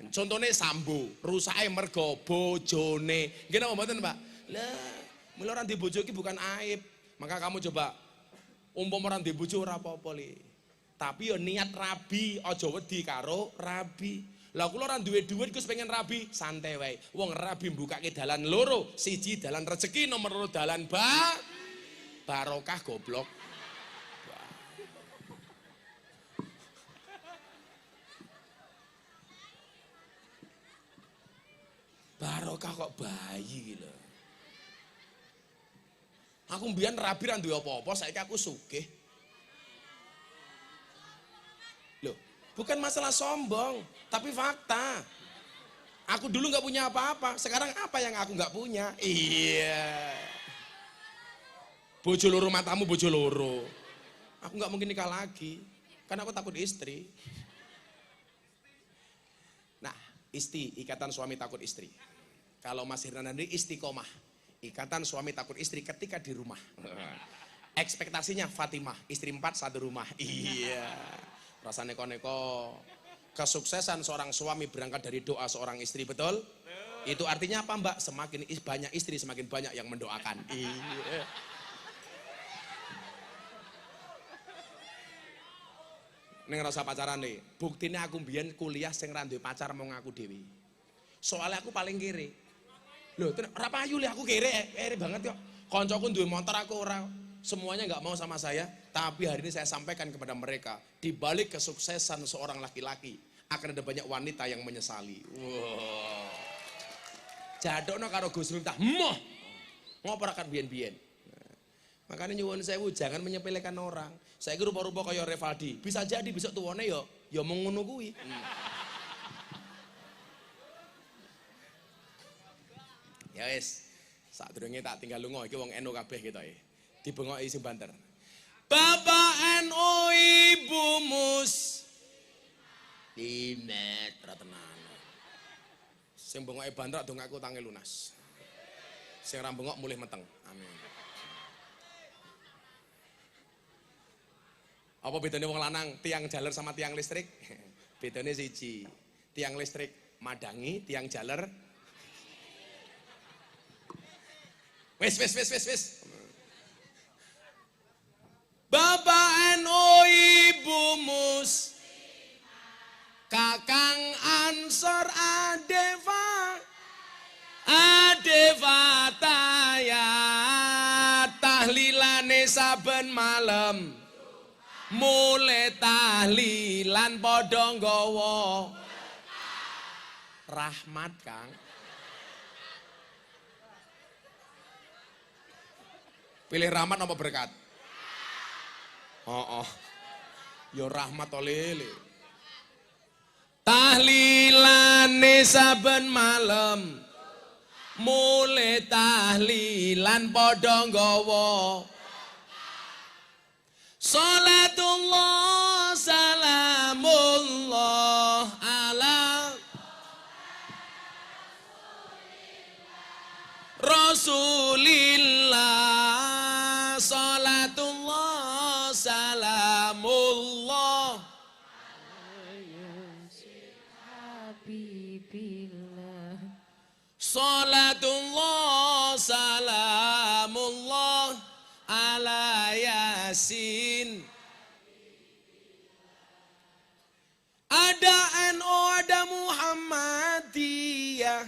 Contohnya Sambo, rusaknya mergo bojone. Gimana mboten Pak? Lah, mula orang di bojo iki bukan aib. Maka kamu coba umpama orang di bojo ora apa-apa li. Tapi yo niat rabi, aja wedi karo rabi. Lah kula ora duwe dhuwit Gus pengen rabi, santai wae. Wong rabi mbukake dalan loro, siji dalan rezeki, nomor loro dalan barokah goblok. Barokah kok bayi lho. Aku mbiyen rabi ra duwe apa-apa, saiki aku sugih. Loh, bukan masalah sombong, tapi fakta. Aku dulu nggak punya apa-apa, sekarang apa yang aku nggak punya? Iya. Bojo loro matamu bojo loro. Aku nggak mungkin nikah lagi, karena aku takut istri. Nah, ikatan suami takut istri. Kalau Mas Hernanda istiqomah, ikatan suami takut istri ketika di rumah. Ekspektasinya Fatimah, istri 4 satu rumah. Iya. Rasa neko-neko. Kesuksesan seorang suami berangkat dari doa seorang istri, betul? Itu artinya apa Mbak? Semakin banyak istri, semakin banyak yang mendoakan. Iya. ning rasa pacaran nih. Buktine aku mbiyen kuliah sing ra duwe pacar mung aku dhewe. Soalnya aku paling kere. Loh, ora payu le aku kere banget kok. Koncoku duwe motor aku ora. Semuanya nggak mau sama saya, tapi hari ini saya sampaikan kepada mereka, di balik kesuksesan seorang laki-laki akan ada banyak wanita yang menyesali. Wow. Jadokno karo Gus Miftah, moh ngopo akan biyen-biyen. Makanya nyuwun sewu jangan menyepelekan orang. Saya rupa-rupa kaya Revaldi, bisa jadi besok tuwane ya mung ngono kuwi. Ya wis, sadurunge tak tinggal lunga iki wong NU kabeh ketoke. Dibengoki sing banter. Bapak NU Ibu Mus Dimet tenan. Sing bengoke banter dongaku tangi lunas. Sing ra bengok mulih meteng. Amin. Apa bedanya wong lanang tiang jaler sama tiang listrik? Bedanya siji. Tiang listrik madangi, tiang jaler wis. Bapak NU Ibu Mus Kakang Ansor Adeva Taya tahlilane saben malam mulai tahlilan padha nggawa rahmat Kang. Pilih rahmat apa berkat? Oh. Ya rahmat olele. Tahlilane saben malam mulai tahlilan padha nggawa Salatullah salamullah ala Rasulillah salatullah salamullah Habibillah. Salatullah salamullah ala Yasin. Ada NU, ada Muhammadiyah,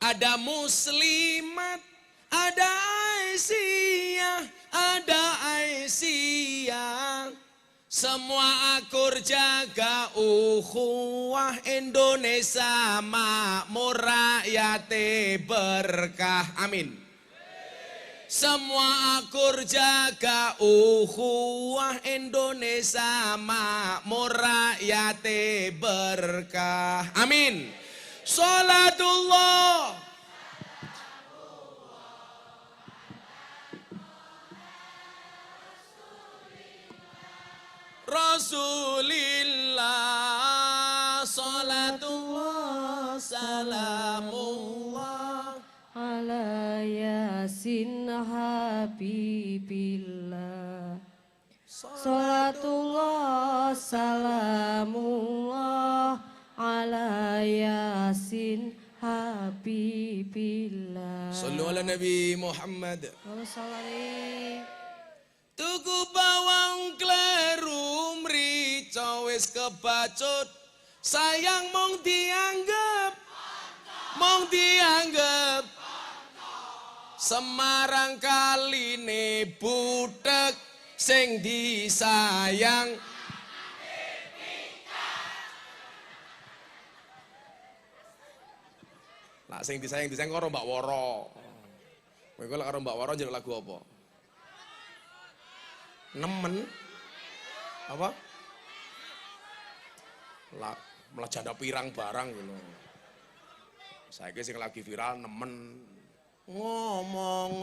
ada Muslimat, ada Aisyah. Semua akur jaga ukhuwah Indonesia makmur rakyate berkah. Amin. Semua akur jaga ukhuwah Indonesia makmur rakyate berkah. Amin. Salatullah Rasulillah salatullah salamullah Ala Yasin Habibillah. Salatullah salamullah ala Yasin Habibillah. Sallu ala Nabi Muhammad. Wassalamualaikum. Tuku bawang kleru mrica wis kebacut. Sayang mong dianggap Semarang kaline butek sing disayang. Lah sing disayang karo Mbak Woro. Kowe lek karo Mbak Woro njaluk lagu apa? Nemen apa? Lah malah janda pirang barang gitu. Saiki sing lagi viral nemen ngomong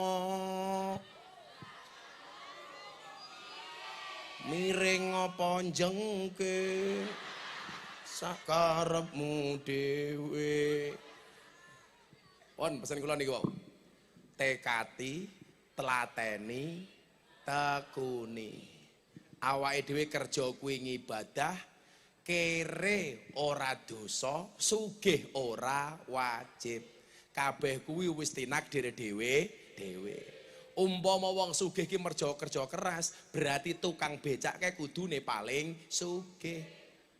miring apa jengke sakarepmu dhewe. Pon pesen kula niku wau. Tekati, telateni, tekuni. Awake dhewe kerja kuwi ngibadah, kere ora dosa, sugih ora wajib. Kabeh kuwi wis tinakdir dhewe. Umpama wong sugih ki merja kerja keras, berarti tukang becak kae kudune paling sugih.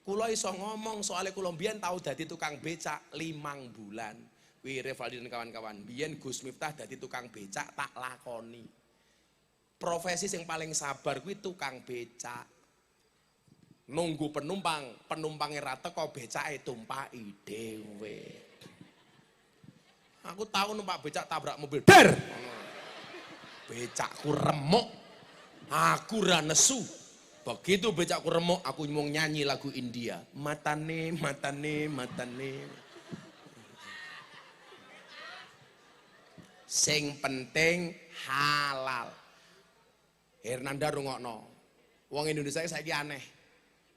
Kula iso ngomong soalnya kula mbiyen tau dadi tukang becak 5 bulan. Wih Revaldi dan kawan-kawan, mbiyen Gus Miftah dadi tukang becak tak lakoni. Profesi yang paling sabar kuwi tukang becak. Nunggu penumpang, penumpangnya rata kok becake tumpaki dhewe. Aku tahu numpak becak tabrak mobil. Der. Becakku remuk, aku ra nesu. Begitu becakku remuk, aku mau nyanyi lagu India. Matane, matane, matane. Sing penting halal. Hernanda rungokno. Wong Indonesia saiki aneh.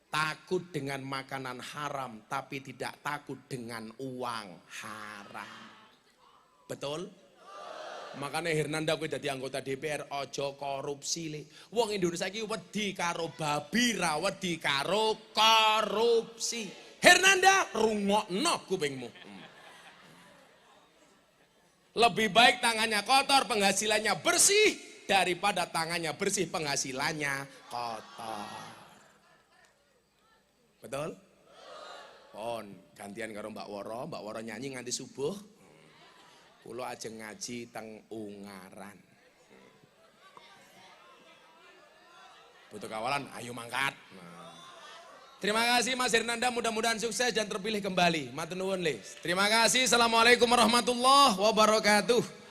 Takut dengan makanan haram, tapi tidak takut dengan uang haram. Betul? Makanya Hernanda kowe dadi anggota DPR ojo korupsi le. Wong Indonesia iki wedi karo babi ra wedi karo korupsi. Hernanda rungokno kupingmu. Lebih baik tangannya kotor penghasilannya bersih daripada tangannya bersih penghasilannya kotor. Betul? Pon gantian karo Mbak Woro nyanyi nganti subuh. Kulo ajeng ngaji teng Ungaran. Butuh kawalan, ayo mangkat. Nah. Terima kasih Mas Hernanda, mudah-mudahan sukses dan terpilih kembali. Matur nuwun le. Terima kasih. Assalamualaikum warahmatullahi wabarakatuh.